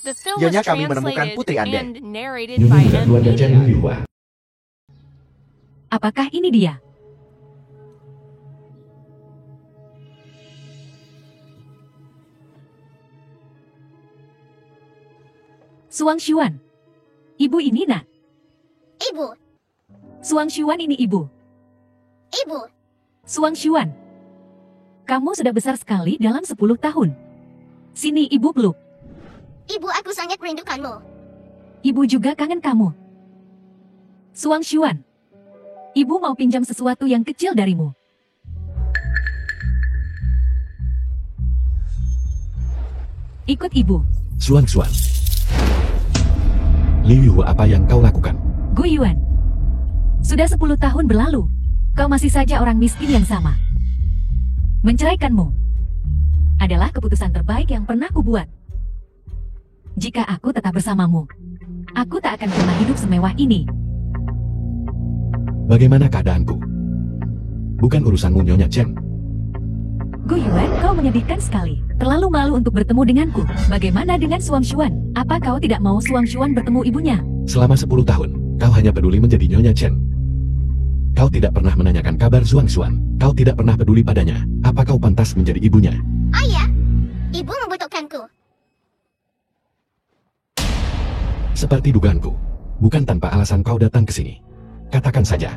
The film was Nyonya kami menemukan translated Putri Ande. and narrated Nyonya by melihat keluarga Chen Amnesia. Liu Hua. Apakah ini dia? Suang Xuan. Ibu ini nak. Ibu, Suang Xuan ini ibu. ibu, Suang Xuan. Kamu sudah besar sekali dalam 10 tahun. Sini ibu peluk. ibu aku sangat merindukanmu. Ibu juga kangen kamu. Suang Xuan. Ibu mau pinjam sesuatu yang kecil darimu. Ikut ibu. Suan. Liu Hua, apa yang kau lakukan? Gu Yuan. Sudah 10 tahun berlalu. Kau masih saja orang miskin yang sama. Menceraikanmu adalah keputusan terbaik yang pernah kubuat. Jika aku tetap bersamamu, aku tak akan pernah hidup semewah ini. Bagaimana keadaanku? Bukan urusanmu, Nyonya Chen. Gu Yuan, kau menyedihkan sekali. Terlalu malu untuk bertemu denganku. Bagaimana dengan Suang Xuan? Apa kau tidak mau Suang Xuan bertemu ibunya? Selama 10 tahun, kau hanya peduli menjadi Nyonya Chen. Kau tidak pernah menanyakan kabar Suang Xuan. Kau tidak pernah peduli padanya. Apa kau pantas menjadi ibunya? Ayah, ibu membutuhkanku. Seperti dugaanku. Bukan tanpa alasan kau datang ke sini. Katakan saja.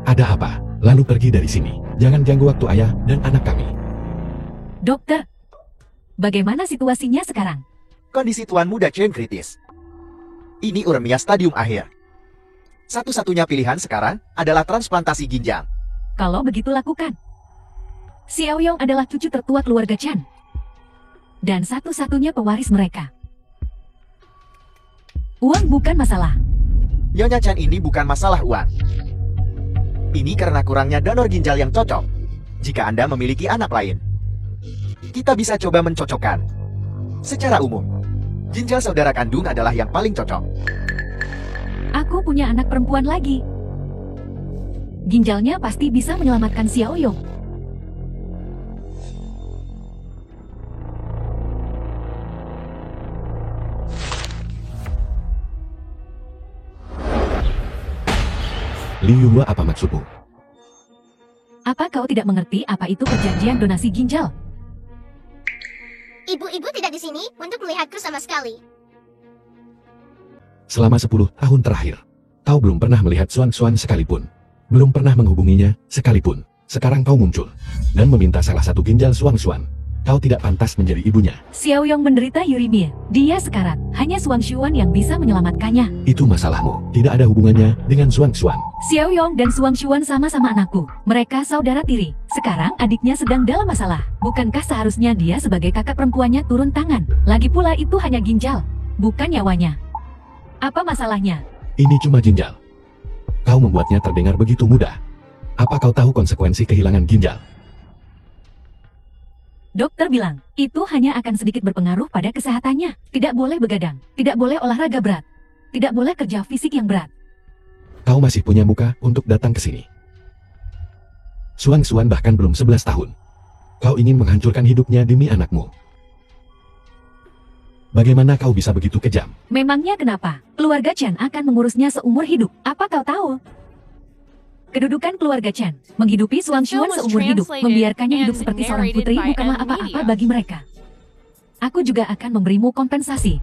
Ada apa? Lalu pergi dari sini. Jangan ganggu waktu ayah dan anak kami. Dokter, bagaimana situasinya sekarang? Kondisi Tuan Muda Chen kritis. Ini uremia stadium akhir. Satu-satunya pilihan sekarang adalah transplantasi ginjal. Kalau begitu lakukan. Xiao Yong adalah cucu tertua keluarga Chan. Dan satu-satunya pewaris mereka. Uang bukan masalah. Nyonya Chen ini bukan masalah uang. Ini karena kurangnya donor ginjal yang cocok. Jika Anda memiliki anak lain, kita bisa coba mencocokkan. Secara umum, ginjal saudara kandung adalah yang paling cocok. Aku punya anak perempuan lagi. Ginjalnya pasti bisa menyelamatkan Xiao Yong. Liu Hua, apa maksudmu? Apa kau tidak mengerti apa itu perjanjian donasi ginjal? Ibu-ibu tidak di sini untuk melihatku sama sekali. Selama 10 tahun terakhir, kau belum pernah melihat Suan sekalipun. Belum pernah menghubunginya sekalipun. Sekarang kau muncul dan meminta salah satu ginjal Suan. Kau tidak pantas menjadi ibunya. Xiao Yong menderita urimia. Dia sekarat. Hanya Suang Xuan yang bisa menyelamatkannya. Itu masalahmu. Tidak ada hubungannya dengan Suan. Xiao Yong dan Suang Xuan sama-sama anakku. Mereka saudara tiri. Sekarang adiknya sedang dalam masalah. Bukankah seharusnya dia sebagai kakak perempuannya turun tangan? Lagi pula itu hanya ginjal, bukan nyawanya. Apa masalahnya? Ini cuma ginjal. Kau membuatnya terdengar begitu mudah. Apa kau tahu konsekuensi kehilangan ginjal? Dokter bilang, itu hanya akan sedikit berpengaruh pada kesehatannya. Tidak boleh begadang, tidak boleh olahraga berat, tidak boleh kerja fisik yang berat. Kau masih punya muka untuk datang ke sini. Suan bahkan belum 11 tahun. Kau ingin menghancurkan hidupnya demi anakmu. Bagaimana kau bisa begitu kejam? Memangnya kenapa? Keluarga Chen akan mengurusnya seumur hidup. Apa kau tahu? Kedudukan keluarga Chen, menghidupi Suang Xuan seumur hidup, membiarkannya hidup seperti seorang putri bukanlah apa-apa bagi mereka. Aku juga akan memberimu kompensasi.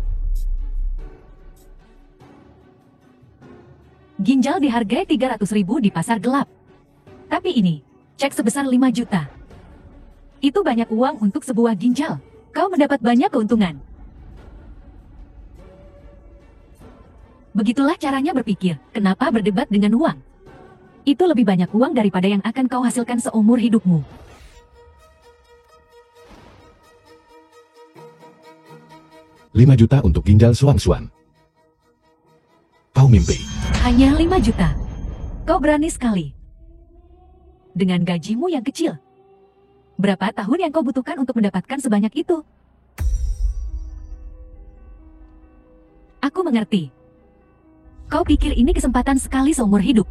Ginjal dihargai 300.000 di pasar gelap. Tapi ini, cek sebesar 5 juta. Itu banyak uang untuk sebuah ginjal. Kau mendapat banyak keuntungan. Begitulah caranya berpikir, kenapa berdebat dengan uang? Itu lebih banyak uang daripada yang akan kau hasilkan seumur hidupmu. $5 juta untuk ginjal Suang. Kau mimpi. Hanya 5 juta. Kau berani sekali. Dengan gajimu yang kecil. Berapa tahun yang kau butuhkan untuk mendapatkan sebanyak itu? Aku mengerti. Kau pikir ini kesempatan sekali seumur hidup.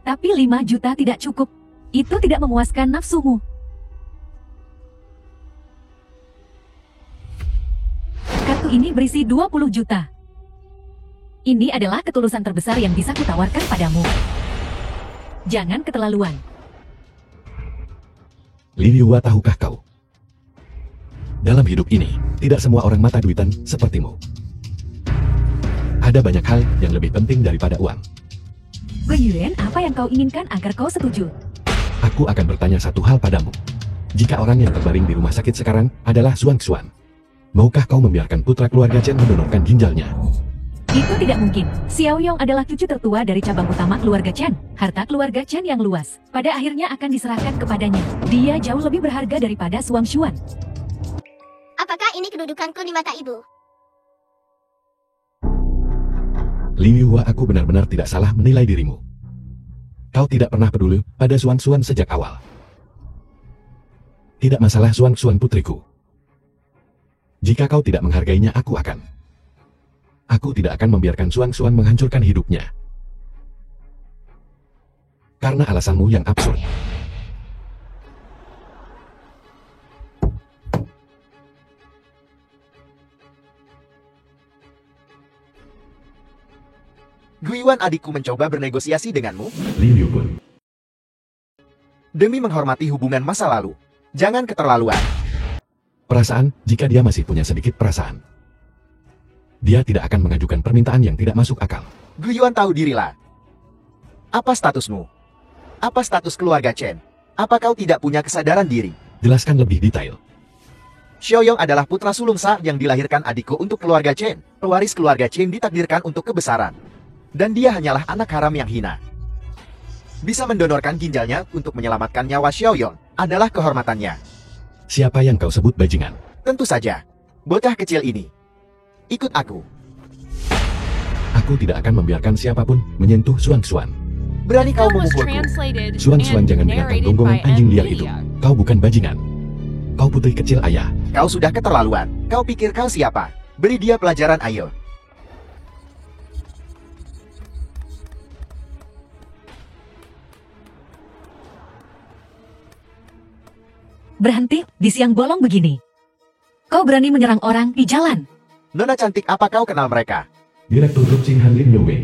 Tapi 5 juta tidak cukup. Itu tidak memuaskan nafsumu. Kartu ini berisi 20 juta. Ini adalah ketulusan terbesar yang bisa kutawarkan padamu. Jangan keterlaluan. Li Yuhua, tahukah kau? Dalam hidup ini, tidak semua orang mata duitan sepertimu. Ada banyak hal yang lebih penting daripada uang. Guiyuan, apa yang kau inginkan agar kau setuju? Aku akan bertanya satu hal padamu. Jika orang yang terbaring di rumah sakit sekarang adalah Xuan, maukah kau membiarkan putra keluarga Chen mendonorkan ginjalnya? Itu tidak mungkin. Xiao Yong adalah cucu tertua dari cabang utama keluarga Chen. Harta keluarga Chen yang luas, pada akhirnya akan diserahkan kepadanya. Dia jauh lebih berharga daripada Suang Xuan. Apakah ini kedudukanku di mata ibu? Li Yuhua, aku benar-benar tidak salah menilai dirimu. Kau tidak pernah peduli pada Xuan sejak awal. Tidak masalah Xuan putriku. Jika kau tidak menghargainya, Aku tidak akan membiarkan Xuan menghancurkan hidupnya. Karena alasanmu yang absurd. Guiyuan, adikku mencoba bernegosiasi denganmu. Li Yupun. Demi menghormati hubungan masa lalu. Jangan keterlaluan. Perasaan, jika dia masih punya sedikit perasaan, dia tidak akan mengajukan permintaan yang tidak masuk akal. Guiyuan, tahu dirilah. Apa statusmu? Apa status keluarga Chen? Apa kau tidak punya kesadaran diri? Jelaskan lebih detail. Xiaoyong adalah putra sulung sah yang dilahirkan adikku untuk keluarga Chen. Pewaris keluarga Chen ditakdirkan untuk kebesaran. Dan dia hanyalah anak haram yang hina. Bisa mendonorkan ginjalnya untuk menyelamatkan nyawa Xiaoyong adalah kehormatannya. Siapa yang kau sebut bajingan? Tentu saja, bocah kecil ini. Ikut aku. Aku tidak akan membiarkan siapapun menyentuh Xuan. Berani kau Film was memukulku? translated Xuan and jangan dengarkan narrated gonggongan by anjing liar itu. NVIDIA. Kau bukan bajingan. Kau putri kecil ayah. Kau sudah keterlaluan. Kau pikir kau siapa? Beri dia pelajaran, ayo. Berhenti di siang bolong begini. Kau berani menyerang orang di jalan. Nona cantik, apa kau kenal mereka? Direktur Grup Xinghan Lin Yue.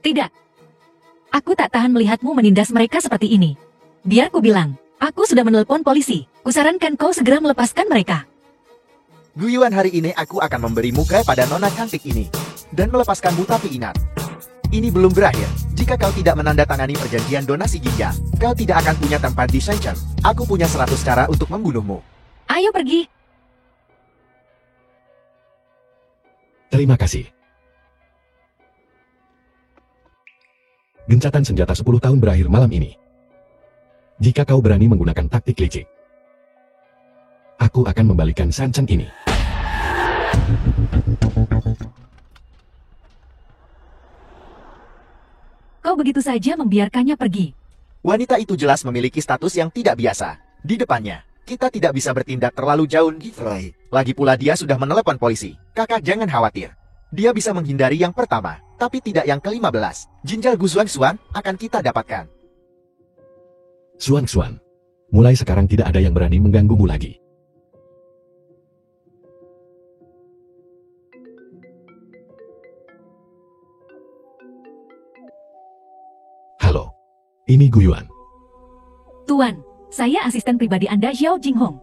Tidak. Aku tak tahan melihatmu menindas mereka seperti ini. Biar ku bilang, aku sudah menelpon polisi. Kusarankan kau segera melepaskan mereka. Guiyuan, hari ini aku akan memberi muka pada nona cantik ini. Dan melepaskanmu, tapi ingat. Ini belum berakhir. Jika kau tidak menandatangani perjanjian donasi ginjal, kau tidak akan punya tempat di Shenzhen. Aku punya 100 cara untuk membunuhmu. Ayo pergi. Terima kasih. Gencatan senjata 10 tahun berakhir malam ini. Jika kau berani menggunakan taktik licik, aku akan membalikan Shenzhen ini. Kau begitu saja membiarkannya pergi. Wanita itu jelas memiliki status yang tidak biasa. Di depannya, kita tidak bisa bertindak terlalu jauh, Gifroy. Lagi pula dia sudah menelepon polisi. Kakak jangan khawatir. Dia bisa menghindari yang pertama, tapi tidak yang ke-15. Ginjal Gu Xuan akan kita dapatkan. Xuan, mulai sekarang tidak ada yang berani mengganggumu lagi. Halo, ini Guiyuan. Tuan, saya asisten pribadi Anda, Xiao Jinghong.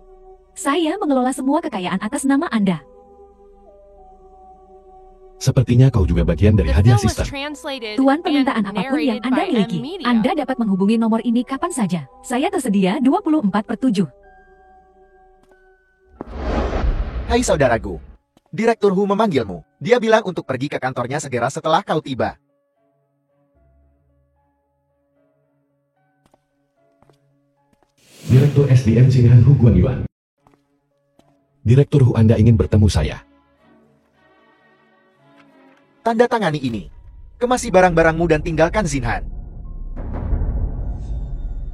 Saya mengelola semua kekayaan atas nama Anda. Sepertinya kau juga bagian dari The hadiah film was sistem. translated Tuan, and permintaan apapun yang narrated Anda by miliki, NVIDIA. Anda dapat menghubungi nomor ini kapan saja. Saya tersedia 24/7. Hai saudaraku. Direktur Hu memanggilmu. Dia bilang untuk pergi ke kantornya segera setelah kau tiba. Direktur SDM Xinghan Hu Guanyuan. Direktur Hu, Anda ingin bertemu saya. Tanda tangani ini. Kemasi barang-barangmu dan tinggalkan Xinhan.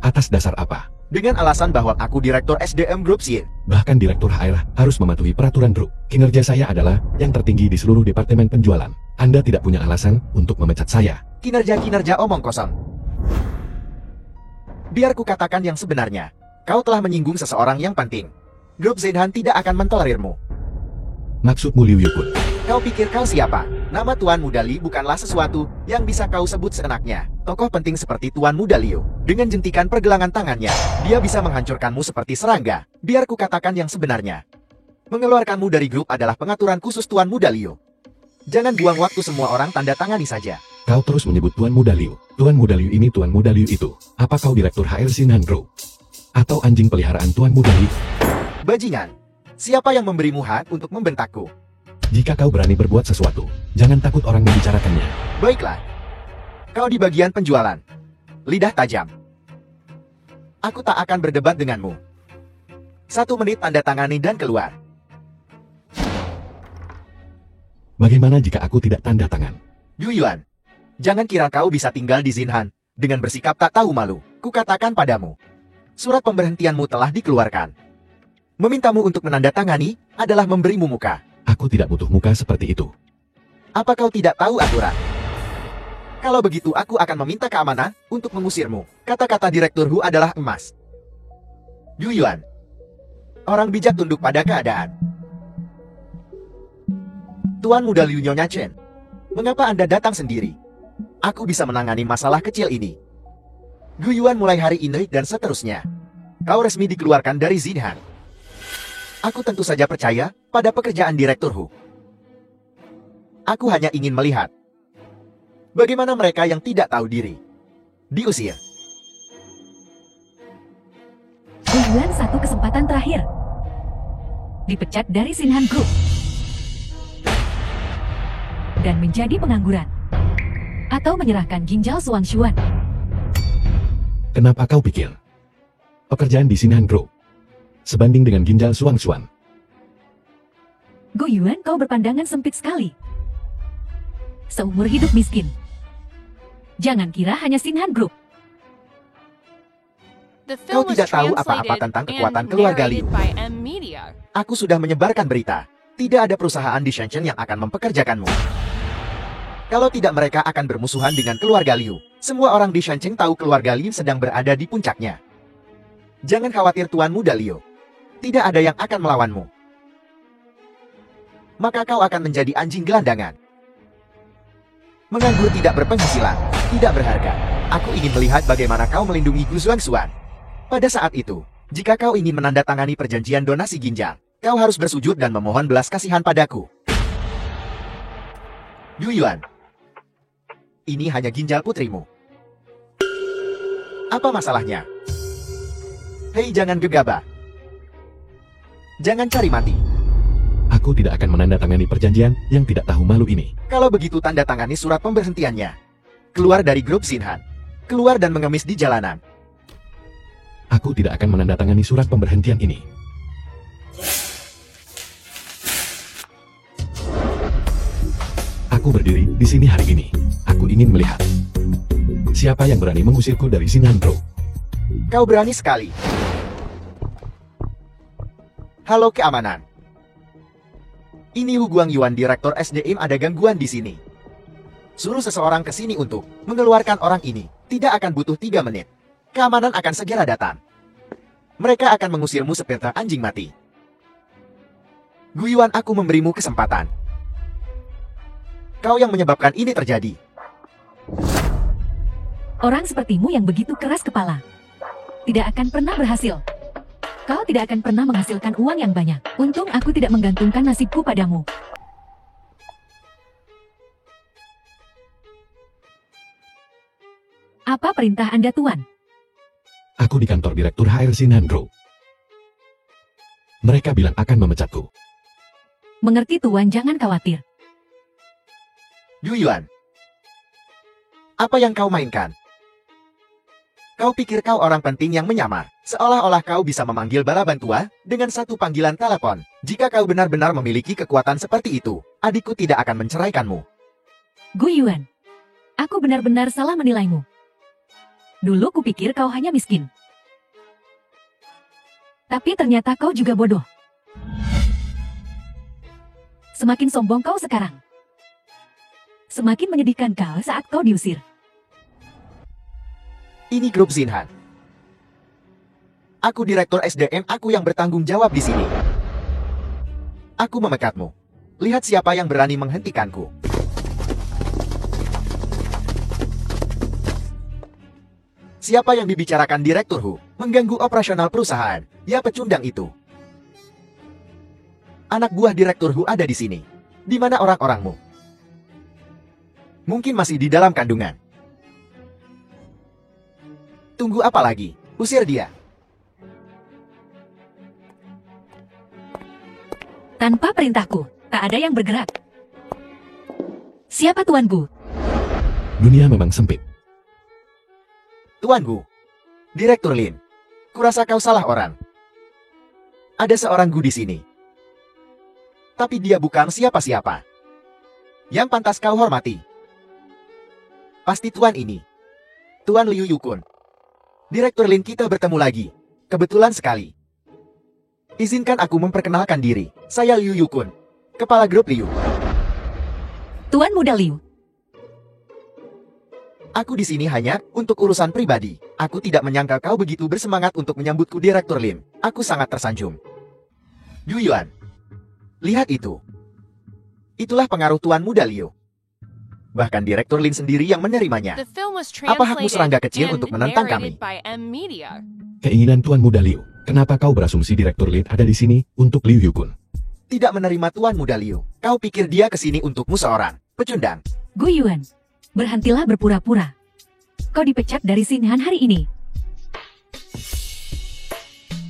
Atas dasar apa? Dengan alasan bahwa aku direktur SDM Group Xin. Bahkan Direktur HR harus mematuhi peraturan grup. Kinerja saya adalah yang tertinggi di seluruh departemen penjualan. Anda tidak punya alasan untuk memecat saya. Kinerja-kinerja omong kosong. Biar ku katakan yang sebenarnya. Kau telah menyinggung seseorang yang penting. Grup Xinhan tidak akan mentolerirmu. Maksudmu Liu Yukun? Kau pikir kau siapa? Nama Tuan Muda Li bukanlah sesuatu yang bisa kau sebut seenaknya. Tokoh penting seperti Tuan Muda Liu, dengan jentikan pergelangan tangannya, dia bisa menghancurkanmu seperti serangga. Biar ku katakan yang sebenarnya. Mengeluarkanmu dari grup adalah pengaturan khusus Tuan Muda Liu. Jangan buang waktu, semua orang tanda tangani saja. Kau terus menyebut Tuan Muda Liu. Tuan Muda Liu ini, Tuan Muda Liu itu. Apa kau Direktur HR Xinhan Group? Atau anjing peliharaan Tuan Muda Liu? Bajingan, siapa yang memberimu hak untuk membentakku? Jika kau berani berbuat sesuatu, jangan takut orang membicarakannya. Baiklah. Kau di bagian penjualan. Lidah tajam. Aku tak akan berdebat denganmu. 1 menit tanda tangani dan keluar. Bagaimana jika aku tidak tanda tangan? Yu Yuan, jangan kira kau bisa tinggal di Xinhan dengan bersikap tak tahu malu. Kukatakan padamu, surat pemberhentianmu telah dikeluarkan. Memintamu untuk menandatangani adalah memberimu muka. Aku tidak butuh muka seperti itu. Apa kau tidak tahu aturan? Kalau begitu aku akan meminta keamanan untuk mengusirmu. Kata-kata Direktur Hu adalah emas. Yu Yuan, orang bijak tunduk pada keadaan. Tuan Muda Liu, Nyonya Chen, mengapa Anda datang sendiri? Aku bisa menangani masalah kecil ini. Gu Yuan mulai hari ini dan seterusnya. Kau resmi dikeluarkan dari Xinhan. Aku tentu saja percaya pada pekerjaan Direktur Hu. Aku hanya ingin melihat bagaimana mereka yang tidak tahu diri diusir. Gu Yuan, satu kesempatan terakhir. Dipecat dari Xinhan Group. Dan menjadi pengangguran. Atau menyerahkan ginjal Shuangshuan. Kenapa kau pikir pekerjaan di Xinhan Group sebanding dengan ginjal Shuangshuan? Gu Yuan, kau berpandangan sempit sekali. Seumur hidup miskin. Jangan kira hanya Xinhan Group. Kau tidak tahu apa-apa tentang kekuatan keluarga Liu. Aku sudah menyebarkan berita. Tidak ada perusahaan di Shenzhen yang akan mempekerjakanmu. Kalau tidak, mereka akan bermusuhan dengan keluarga Liu. Semua orang di Shenzhen tahu keluarga Liu sedang berada di puncaknya. Jangan khawatir Tuan Muda Liu. Tidak ada yang akan melawanmu. Maka kau akan menjadi anjing gelandangan. Menganggur, tidak berpenghasilan, tidak berharga. Aku ingin melihat bagaimana kau melindungi Gu Shuangshuan. Pada saat itu, jika kau ingin menandatangani perjanjian donasi ginjal, kau harus bersujud dan memohon belas kasihan padaku. Yu Yuan, ini hanya ginjal putrimu. Apa masalahnya? Hei, jangan gegabah. Jangan cari mati. Aku tidak akan menandatangani perjanjian yang tidak tahu malu ini. Kalau begitu, tanda tangani surat pemberhentiannya. Keluar dari grup Xinhan. Keluar dan mengemis di jalanan. Aku tidak akan menandatangani surat pemberhentian ini. Aku berdiri di sini hari ini. Aku ingin melihat siapa yang berani mengusirku dari Xinhan Group. Kau berani sekali. Halo keamanan. Ini Hu Guangyuan, Direktur SDM. Ada gangguan di sini. Suruh seseorang ke sini untuk mengeluarkan orang ini. Tidak akan butuh 3 menit. Keamanan akan segera datang. Mereka akan mengusirmu seperti anjing mati. Gu Yuan, aku memberimu kesempatan. Kau yang menyebabkan ini terjadi. Orang sepertimu yang begitu keras kepala tidak akan pernah berhasil. Kau tidak akan pernah menghasilkan uang yang banyak. Untung aku tidak menggantungkan nasibku padamu. Apa perintah Anda, Tuan? Aku di kantor Direktur HR Xinhan Group. Mereka bilang akan memecatku. Mengerti, Tuan, jangan khawatir. Yu Yuan, apa yang kau mainkan? Kau pikir kau orang penting yang menyamar, seolah-olah kau bisa memanggil bala bantua dengan satu panggilan telepon. Jika kau benar-benar memiliki kekuatan seperti itu, adikku tidak akan menceraikanmu. Gu Yuan, aku benar-benar salah menilaimu. Dulu kupikir kau hanya miskin. Tapi ternyata kau juga bodoh. Semakin sombong kau sekarang, semakin menyedihkan kau saat kau diusir. Ini grup Xinhan. Aku Direktur SDM, aku yang bertanggung jawab di sini. Aku memekatmu. Lihat siapa yang berani menghentikanku. Siapa yang dibicarakan Direktur Hu? Mengganggu operasional perusahaan. Ya pecundang itu. Anak buah Direktur Hu ada di sini. Di mana orang-orangmu? Mungkin masih di dalam kandungan. Tunggu apa lagi? Usir dia. Tanpa perintahku, tak ada yang bergerak. Siapa Tuan Gu? Dunia memang sempit. Tuan Gu. Direktur Lin. Kurasa kau salah orang. Ada seorang Gu di sini. Tapi dia bukan siapa-siapa yang pantas kau hormati. Pasti Tuan ini. Tuan Liu Yukun. Direktur Lin, kita bertemu lagi. Kebetulan sekali. Izinkan aku memperkenalkan diri. Saya Liu Yukun, Kepala Grup Liu. Tuan Muda Liu. Aku di sini hanya untuk urusan pribadi. Aku tidak menyangka kau begitu bersemangat untuk menyambutku, Direktur Lin. Aku sangat tersanjung. Yu Yuan. Lihat itu. Itulah pengaruh Tuan Muda Liu. Bahkan Direktur Lin sendiri yang menerimanya. Apa hakmu serangga kecil untuk menentang kami? Keinginan Tuan Muda Liu. Kenapa kau berasumsi Direktur Lin ada di sini untuk Liu Yukun? Tidak menerima Tuan Muda Liu. Kau pikir dia kesini untukmu seorang pecundang? Gu Yuan, berhentilah berpura-pura. Kau dipecat dari Xinhan hari ini.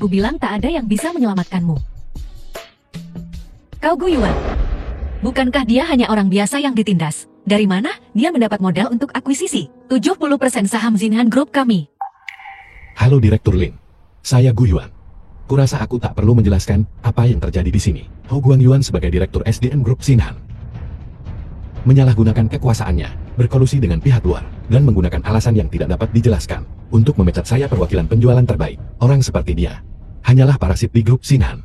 Ku bilang tak ada yang bisa menyelamatkanmu. Kau Gu Yuan, bukankah dia hanya orang biasa yang ditindas? Dari mana dia mendapat modal untuk akuisisi 70% saham Xinhan Group kami? Halo Direktur Lin. Saya Gu Yuan. Kurasa aku tak perlu menjelaskan apa yang terjadi di sini. Ho Guangyuan sebagai Direktur SDM Group Xinhan menyalahgunakan kekuasaannya, berkolusi dengan pihak luar, dan menggunakan alasan yang tidak dapat dijelaskan untuk memecat saya perwakilan penjualan terbaik. Orang seperti dia hanyalah parasit di Grup Xinhan.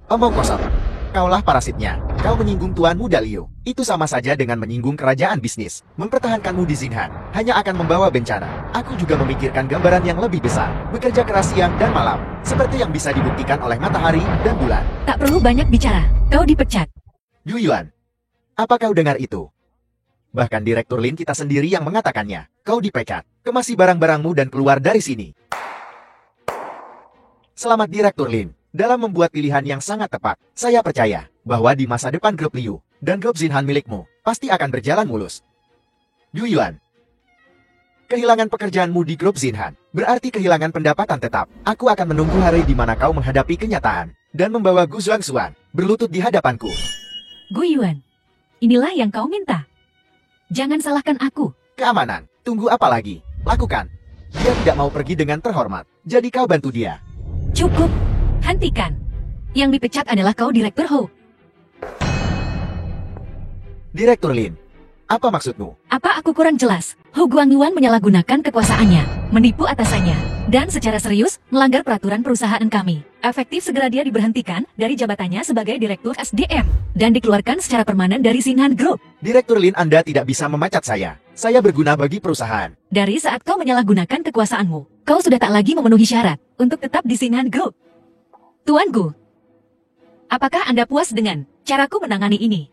Omong kosong. Kaulah parasitnya. Kau menyinggung Tuan Muda Liu. Itu sama saja dengan menyinggung kerajaan bisnis. Mempertahankanmu di Xinhan hanya akan membawa bencana. Aku juga memikirkan gambaran yang lebih besar. Bekerja keras siang dan malam. Seperti yang bisa dibuktikan oleh matahari dan bulan. Tak perlu banyak bicara. Kau dipecat. Yu Yuan. Apa kau dengar itu? Bahkan Direktur Lin kita sendiri yang mengatakannya. Kau dipecat. Kemasi barang-barangmu dan keluar dari sini. Selamat Direktur Lin. Dalam membuat pilihan yang sangat tepat, saya percaya bahwa di masa depan Grup Liu dan Grup Xinhan milikmu pasti akan berjalan mulus. Yu Yuan, kehilangan pekerjaanmu di Grup Xinhan berarti kehilangan pendapatan tetap. Aku akan menunggu hari di mana kau menghadapi kenyataan dan membawa Gu Zuangxuan berlutut di hadapanku. Gu Yuan, inilah yang kau minta. Jangan salahkan aku. Keamanan, tunggu apa lagi? Lakukan. Dia tidak mau pergi dengan terhormat, jadi kau bantu dia. Cukup. Hentikan. Yang dipecat adalah kau Direktur Ho. Direktur Lin, apa maksudmu? Apa aku kurang jelas? Ho Guangyuan menyalahgunakan kekuasaannya, menipu atasannya, dan secara serius melanggar peraturan perusahaan kami. Efektif segera dia diberhentikan dari jabatannya sebagai Direktur SDM dan dikeluarkan secara permanen dari Xinhan Group. Direktur Lin, Anda tidak bisa memecat saya. Saya berguna bagi perusahaan. Dari saat kau menyalahgunakan kekuasaanmu, kau sudah tak lagi memenuhi syarat untuk tetap di Xinhan Group. Tuan Gu, apakah Anda puas dengan caraku menangani ini?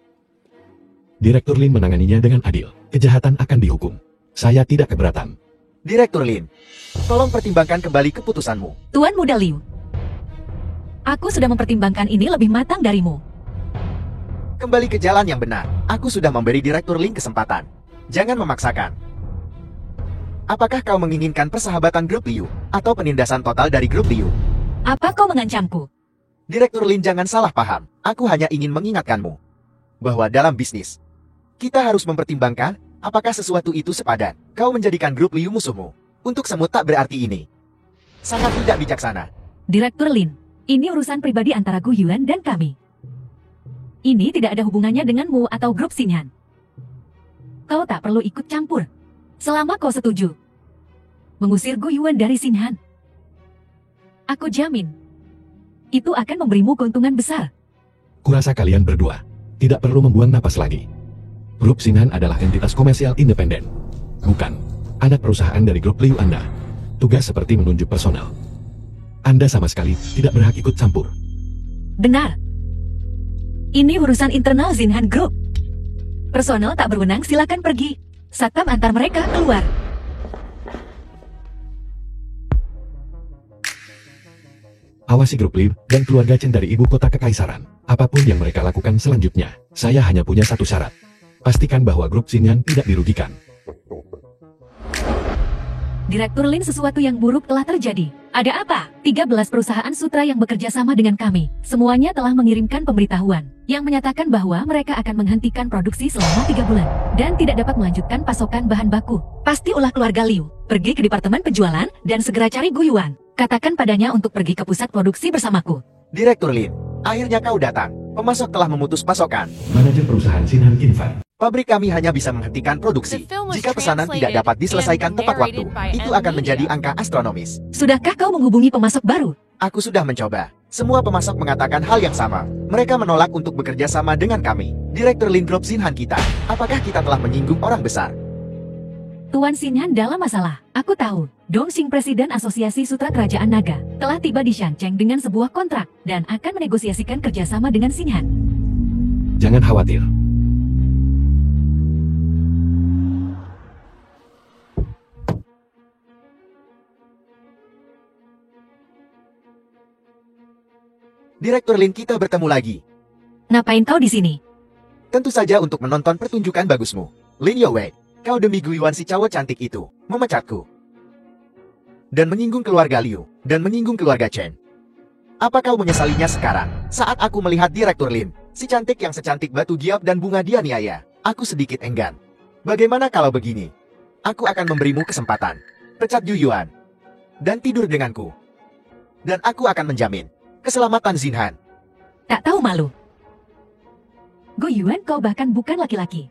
Direktur Lin menanganinya dengan adil. Kejahatan akan dihukum. Saya tidak keberatan. Direktur Lin, tolong pertimbangkan kembali keputusanmu. Tuan Muda Liu, aku sudah mempertimbangkan ini lebih matang darimu. Kembali ke jalan yang benar. Aku sudah memberi Direktur Lin kesempatan. Jangan memaksakan. Apakah kau menginginkan persahabatan Grup Liu atau penindasan total dari Grup Liu? Apa kau mengancamku? Direktur Lin, jangan salah paham. Aku hanya ingin mengingatkanmu bahwa dalam bisnis, kita harus mempertimbangkan apakah sesuatu itu sepadan. Kau menjadikan Grup Liu musuhmu. Untuk semut tak berarti ini. Sangat tidak bijaksana. Direktur Lin, ini urusan pribadi antara Gu Yuan dan kami. Ini tidak ada hubungannya denganmu atau Grup Xinhan. Kau tak perlu ikut campur. Selama kau setuju mengusir Gu Yuan dari Xinhan, aku jamin itu akan memberimu keuntungan besar. Kurasa kalian berdua tidak perlu membuang napas lagi. Grup Xinhan adalah entitas komersial independen, bukan anak perusahaan dari Grup Liu Anda. Tugas seperti menunjuk personal. Anda sama sekali tidak berhak ikut campur. Benar. Ini urusan internal Xinhan Group. Personel tak berwenang silakan pergi. Satpam antar mereka keluar. Awasi grup Lib dan keluarga Chen dari ibu kota kekaisaran. Apapun yang mereka lakukan selanjutnya, saya hanya punya satu syarat. Pastikan bahwa grup Xinyan tidak dirugikan. Direktur Lin, sesuatu yang buruk telah terjadi. Ada apa? 13 perusahaan sutra yang bekerja sama dengan kami. Semuanya telah mengirimkan pemberitahuan yang menyatakan bahwa mereka akan menghentikan produksi selama 3 bulan dan tidak dapat melanjutkan pasokan bahan baku. Pasti ulah keluarga Liu. Pergi ke departemen penjualan dan segera cari Gu Yuan. Katakan padanya untuk pergi ke pusat produksi bersamaku. Direktur Lin, akhirnya kau datang. Pemasok telah memutus pasokan. Manajer perusahaan Xinhan Qinfan. Pabrik kami hanya bisa menghentikan produksi. Jika pesanan tidak dapat diselesaikan tepat waktu, itu akan menjadi angka astronomis. Sudahkah kau menghubungi pemasok baru? Aku sudah mencoba. Semua pemasok mengatakan hal yang sama. Mereka menolak untuk bekerja sama dengan kami. Direktur Lin Group Xinhan kita. Apakah kita telah menyinggung orang besar? Tuan Xinhan dalam masalah. Aku tahu. Dongxing, Presiden Asosiasi Sutra Kerajaan Naga, telah tiba di Shancheng dengan sebuah kontrak dan akan menegosiasikan kerjasama dengan Xinhan. Jangan khawatir. Direktur Lin, kita bertemu lagi. Ngapain kau di sini? Tentu saja untuk menonton pertunjukan bagusmu. Lin Yowei, kau demi Gu Yuan si cowok cantik itu, memecatku. Dan menyinggung keluarga Liu, dan menyinggung keluarga Chen. Apa kau menyesalinya sekarang, saat aku melihat Direktur Lin, si cantik yang secantik batu giok dan bunga dianiaya? Aku sedikit enggan. Bagaimana kalau begini? Aku akan memberimu kesempatan. Pecat Gu Yuan. Dan tidur denganku. Dan aku akan menjamin keselamatan Xinhan. Tak tahu malu. Gu Yuan, kau bahkan bukan laki-laki.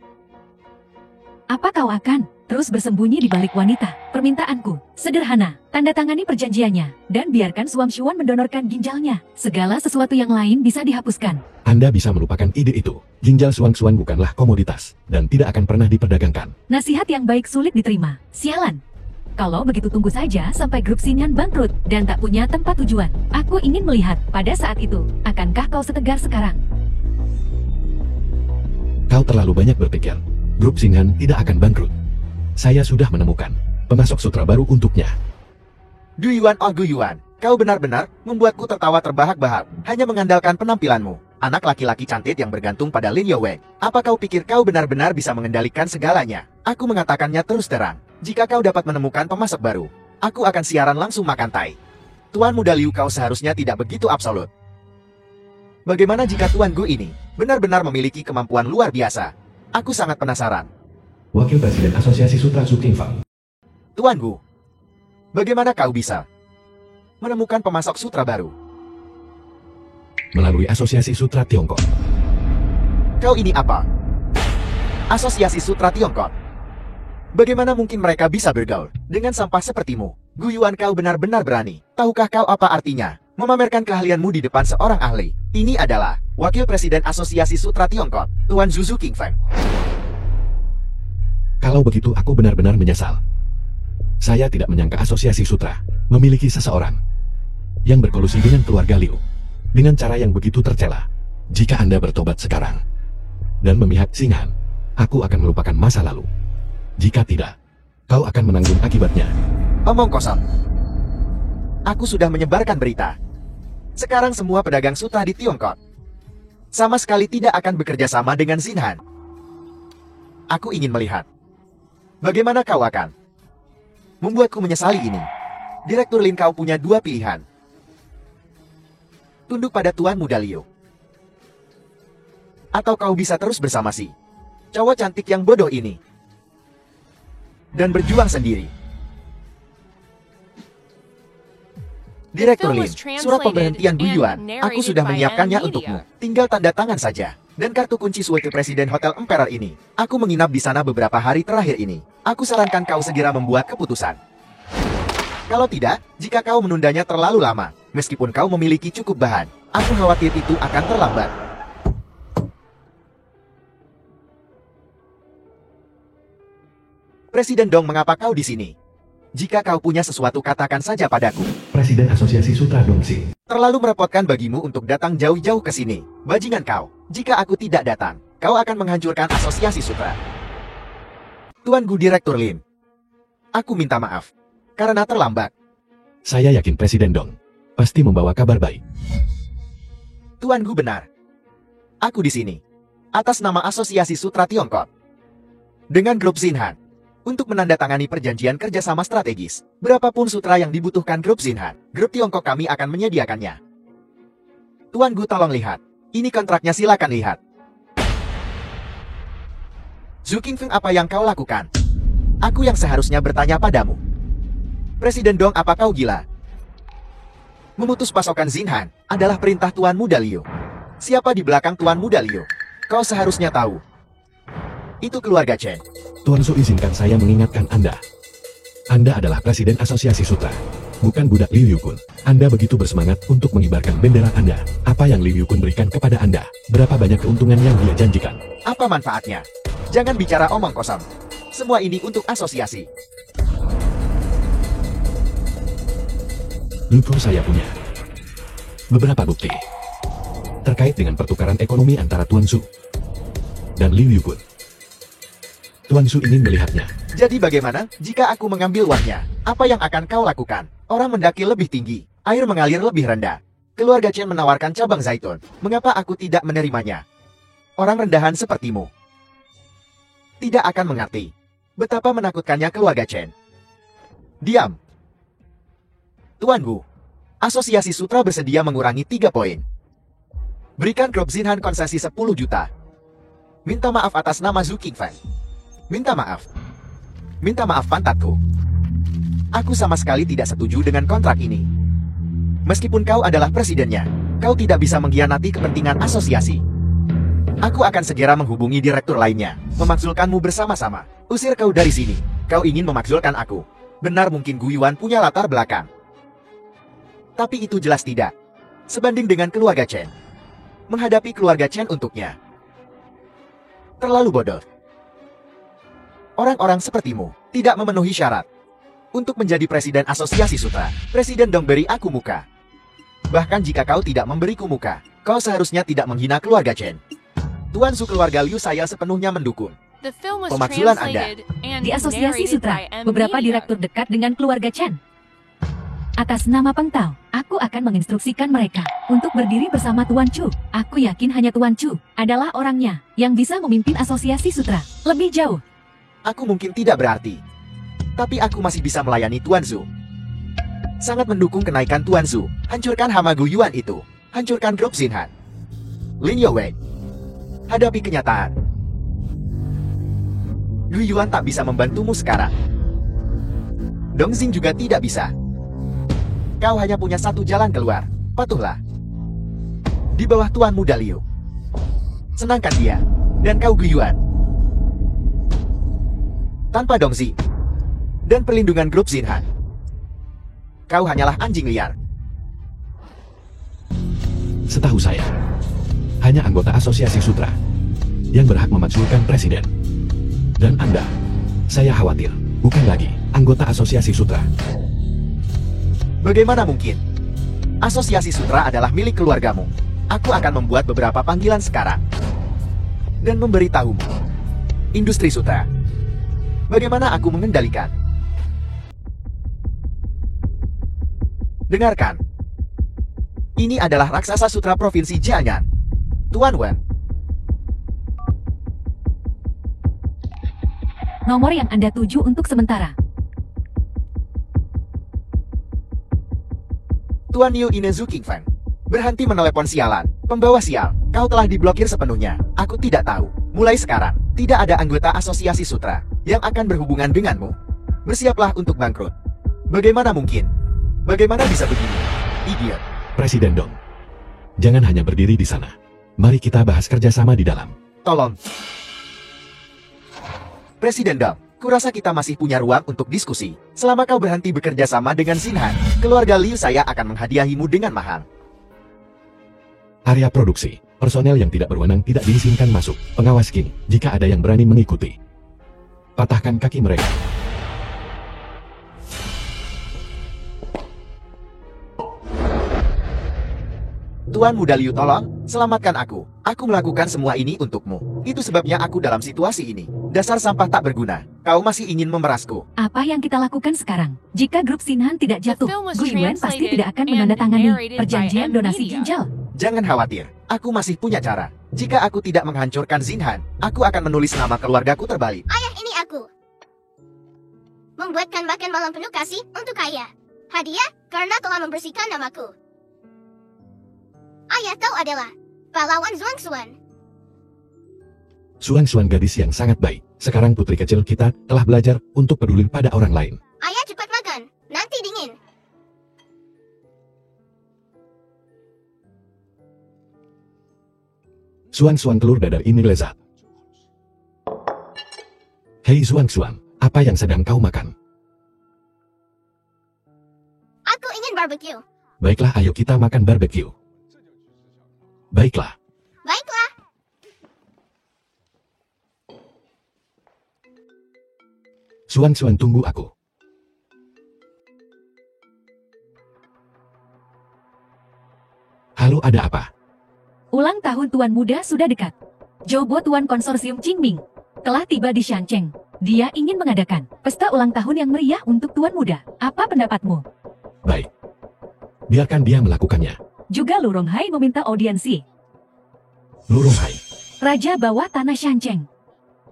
Apa kau akan terus bersembunyi di balik wanita? Permintaanku sederhana, tanda tangani perjanjiannya, dan biarkan Suam Xuan mendonorkan ginjalnya. Segala sesuatu yang lain bisa dihapuskan. Anda bisa melupakan ide itu. Ginjal Suan bukanlah komoditas, dan tidak akan pernah diperdagangkan. Nasihat yang baik sulit diterima. Sialan. Kalau begitu tunggu saja sampai grup Xinyan bangkrut dan tak punya tempat tujuan. Aku ingin melihat pada saat itu, akankah kau setegar sekarang? Kau terlalu banyak berpikir. Grup Xinhan tidak akan bangkrut. Saya sudah menemukan pemasok sutra baru untuknya. Gu Yuan, oh Gu Yuan, kau benar-benar membuatku tertawa terbahak-bahak hanya mengandalkan penampilanmu. Anak laki-laki cantik yang bergantung pada Lin Yowei. Apa kau pikir kau benar-benar bisa mengendalikan segalanya? Aku mengatakannya terus terang. Jika kau dapat menemukan pemasok baru, aku akan siaran langsung makan tai. Tuan Muda Liu, kau seharusnya tidak begitu absolut. Bagaimana jika Tuan Gu ini benar-benar memiliki kemampuan luar biasa? Aku sangat penasaran. Wakil Presiden Asosiasi Sutra Su Qingfang. Tuan Gu, bagaimana kau bisa menemukan pemasok sutra baru? Melalui Asosiasi Sutra Tiongkok. Kau ini apa? Asosiasi Sutra Tiongkok? Bagaimana mungkin mereka bisa bergaul dengan sampah sepertimu? Gu Yuan, kau benar-benar berani. Tahukah kau apa artinya memamerkan keahlianmu di depan seorang ahli? Ini adalah Wakil Presiden Asosiasi Sutra Tiongkok, Tuan Zhu Qingfang. Kalau begitu aku benar-benar menyesal. Saya tidak menyangka Asosiasi Sutra memiliki seseorang yang berkolusi dengan keluarga Liu dengan cara yang begitu tercela. Jika Anda bertobat sekarang dan memihak Xinhan, aku akan melupakan masa lalu. Jika tidak, kau akan menanggung akibatnya. Omong kosong. Aku sudah menyebarkan berita. Sekarang semua pedagang sutra di Tiongkok sama sekali tidak akan bekerja sama dengan Xinhan. Aku ingin melihat bagaimana kau akan membuatku menyesali ini. Direktur Lin, kau punya dua pilihan. Tunduk pada Tuan Muda Liu, atau kau bisa terus bersama si cowok cantik yang bodoh ini dan berjuang sendiri. Direktur Lin, surat pemberhentian Gu Yuan, aku sudah menyiapkannya untukmu. Tinggal tanda tangan saja. Dan kartu kunci Wakil Presiden Hotel Emperor ini. Aku menginap di sana beberapa hari terakhir ini. Aku sarankan kau segera membuat keputusan. Kalau tidak, jika kau menundanya terlalu lama, meskipun kau memiliki cukup bahan, aku khawatir itu akan terlambat. Presiden Dong, mengapa kau di sini? Jika kau punya sesuatu, katakan saja padaku. Presiden Asosiasi Sutra Dongxing. Terlalu merepotkan bagimu untuk datang jauh-jauh ke sini, bajingan kau. Jika aku tidak datang, kau akan menghancurkan asosiasi sutra. Tuan Gu Direktur Lin, aku minta maaf karena terlambat. Saya yakin Presiden Dong pasti membawa kabar baik. Tuan Gu benar. Aku di sini atas nama Asosiasi Sutra Tiongkok dengan grup Xinhan untuk menandatangani perjanjian kerjasama strategis. Berapapun sutra yang dibutuhkan grup Xinhan, grup Tiongkok kami akan menyediakannya. Tuan Gu tolong lihat. Ini kontraknya, silakan lihat. Zhu Qingfeng, apa yang kau lakukan? Aku yang seharusnya bertanya padamu. Presiden Dong, apa kau gila? Memutus pasokan Xinhan adalah perintah Tuan Muda Liu. Siapa di belakang Tuan Muda Liu? Kau seharusnya tahu. Itu keluarga Chen. Tuan Su, izinkan saya mengingatkan Anda. Anda adalah Presiden Asosiasi Sutra, bukan budak Liu Yukun. Anda begitu bersemangat untuk mengibarkan bendera Anda. Apa yang Liu Yukun berikan kepada Anda? Berapa banyak keuntungan yang dia janjikan? Apa manfaatnya? Jangan bicara omong kosong. Semua ini untuk asosiasi. Lupa, saya punya beberapa bukti terkait dengan pertukaran ekonomi antara Tuan Su dan Liu Yukun. Tuan Su ingin melihatnya. Jadi bagaimana jika aku mengambil uangnya? Apa yang akan kau lakukan? Orang mendaki lebih tinggi, air mengalir lebih rendah. Keluarga Chen menawarkan cabang zaitun. Mengapa aku tidak menerimanya? Orang rendahan sepertimu tidak akan mengerti betapa menakutkannya keluarga Chen. Diam. Tuan Gu, Asosiasi Sutra bersedia mengurangi 3 poin. Berikan grup Xinhan konsesi 10 juta. Minta maaf atas nama Zhu Qingfeng. Minta maaf. Minta maaf pantatku. Aku sama sekali tidak setuju dengan kontrak ini. Meskipun kau adalah presidennya, kau tidak bisa mengkhianati kepentingan asosiasi. Aku akan segera menghubungi direktur lainnya, memakzulkanmu bersama-sama. Usir kau dari sini. Kau ingin memakzulkan aku. Benar, mungkin Gu Yuan punya latar belakang. Tapi itu jelas tidak sebanding dengan keluarga Chen. Menghadapi keluarga Chen untuknya terlalu bodoh. Orang-orang sepertimu tidak memenuhi syarat untuk menjadi presiden asosiasi sutra. Presiden Dong beri aku muka. Bahkan jika kau tidak memberiku muka, kau seharusnya tidak menghina keluarga Chen. Tuan Su, keluarga Liu saya sepenuhnya mendukung pemakzulan Anda. Di Asosiasi Sutra, beberapa direktur dekat dengan keluarga Chen. Atas nama Peng Tao, aku akan menginstruksikan mereka untuk berdiri bersama Tuan Chu. Aku yakin hanya Tuan Chu adalah orangnya yang bisa memimpin Asosiasi Sutra lebih jauh. Aku mungkin tidak berarti, tapi aku masih bisa melayani Tuan Zhu. Sangat mendukung kenaikan Tuan Zhu. Hancurkan hama Gu Yuan itu. Hancurkan grup Xinhan. Lin Youwei, hadapi kenyataan. Gu Yuan tak bisa membantumu sekarang. Dong Xing juga tidak bisa. Kau hanya punya satu jalan keluar. Patuhlah di bawah Tuan Muda Liu. Senangkan dia dan kau Gu Yuan. Tanpa Dong Xing dan perlindungan grup Xinhan, kau hanyalah anjing liar. Setahu saya, hanya anggota Asosiasi Sutra yang berhak memakzulkan presiden. Dan Anda, saya khawatir, bukan lagi anggota Asosiasi Sutra. Bagaimana mungkin? Asosiasi Sutra adalah milik keluargamu. Aku akan membuat beberapa panggilan sekarang dan memberitahumu. Industri Sutra. Bagaimana aku mengendalikan? Dengarkan. Ini adalah raksasa sutra Provinsi Jiangnan. Tuan Wen. Nomor yang Anda tuju untuk sementara. Tuan Liu Ine Zhu Qingfeng. Berhenti menelepon sialan. Pembawa sial, kau telah diblokir sepenuhnya. Aku tidak tahu. Mulai sekarang, tidak ada anggota Asosiasi Sutra yang akan berhubungan denganmu. Bersiaplah untuk bangkrut. Bagaimana mungkin? Bagaimana bisa begini? Idiot. Presiden Dong, jangan hanya berdiri di sana. Mari kita bahas kerjasama di dalam. Tolong. Presiden Dong, kurasa kita masih punya ruang untuk diskusi. Selama kau berhenti bekerja sama dengan Xinhan, keluarga Liu saya akan menghadiahimu dengan mahal. Area produksi, personel yang tidak berwenang tidak diizinkan masuk. Pengawas King, jika ada yang berani mengikuti, patahkan kaki mereka. Tuan Muda Liu, tolong, selamatkan aku. Aku melakukan semua ini untukmu. Itu sebabnya aku dalam situasi ini. Dasar sampah tak berguna. Kau masih ingin memerasku. Apa yang kita lakukan sekarang? Jika grup Sinhan tidak jatuh, Gu Yuan pasti tidak akan menandatangani perjanjian donasi ginjal. Jangan khawatir, aku masih punya cara. Jika aku tidak menghancurkan Xinhan, aku akan menulis nama keluargaku terbalik. Ayah, ini aku. Membuatkan makan malam penuh kasih untuk ayah. Hadiah karena telah membersihkan namaku. Ayah, kau adalah pahlawan Zhuang Xuan. Zhuang Xuan gadis yang sangat baik. Sekarang putri kecil kita telah belajar untuk peduli pada orang lain. Ayah, cepat makan, nanti dingin. Zhuang Xuan, telur dadar ini lezat. Hei Zhuang Xuan, apa yang sedang kau makan? Aku ingin barbecue. Baiklah, ayo kita makan barbeque. Baiklah. Baiklah. Zhuang Xuan, tunggu aku. Halo, ada apa? Ulang tahun Tuan Muda sudah dekat. Jobo Tuan Konsorsium Qingming telah tiba di Shancheng. Dia ingin mengadakan pesta ulang tahun yang meriah untuk Tuan Muda. Apa pendapatmu? Baik. Biarkan dia melakukannya. Juga Lu Ronghai meminta audiensi. Lu Ronghai. Raja bawah tanah Shancheng.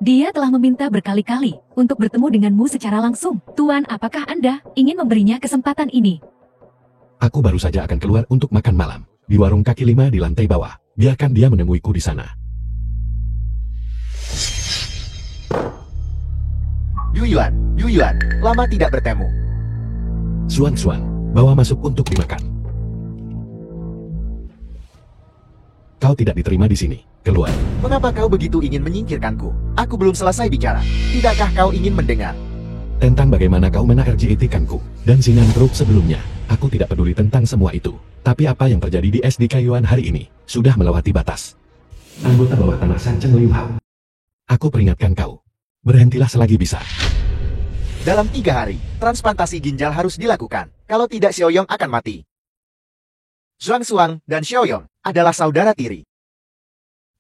Dia telah meminta berkali-kali untuk bertemu denganmu secara langsung. Tuan, apakah Anda ingin memberinya kesempatan ini? Aku baru saja akan keluar untuk makan malam di warung kaki 5 di lantai bawah. Biarkan dia menemuiku di sana. Yu Yuan, lama tidak bertemu. Zhuang Xuan, bawa masuk untuk dimakan. Kau tidak diterima di sini. Keluar. Mengapa kau begitu ingin menyingkirkanku? Aku belum selesai bicara. Tidakkah kau ingin mendengar? Tentang bagaimana kau menaRGT-kanku dan Sinan Group sebelumnya. Aku tidak peduli tentang semua itu. Tapi apa yang terjadi di SDK Yuan hari ini sudah melewati batas. Anggota bawah tanah Shancheng Liu Hao. Aku peringatkan kau. Berhentilah selagi bisa. Dalam 3 hari, transplantasi ginjal harus dilakukan. Kalau tidak, Xiaoyong akan mati. Zhuang Xuan dan Xiaoyong adalah saudara tiri.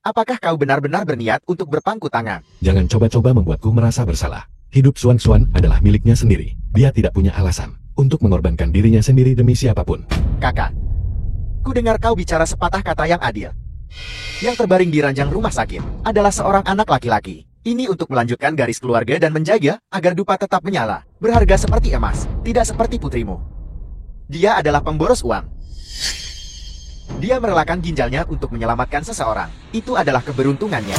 Apakah kau benar-benar berniat untuk berpangku tangan? Jangan coba-coba membuatku merasa bersalah. Hidup Zhuang Xuan adalah miliknya sendiri. Dia tidak punya alasan untuk mengorbankan dirinya sendiri demi siapapun. Kakak, ku dengar kau bicara sepatah kata yang adil. Yang terbaring di ranjang rumah sakit adalah seorang anak laki-laki. Ini untuk melanjutkan garis keluarga dan menjaga agar dupa tetap menyala. Berharga seperti emas, tidak seperti putrimu. Dia adalah pemboros uang. Dia merelakan ginjalnya untuk menyelamatkan seseorang. Itu adalah keberuntungannya.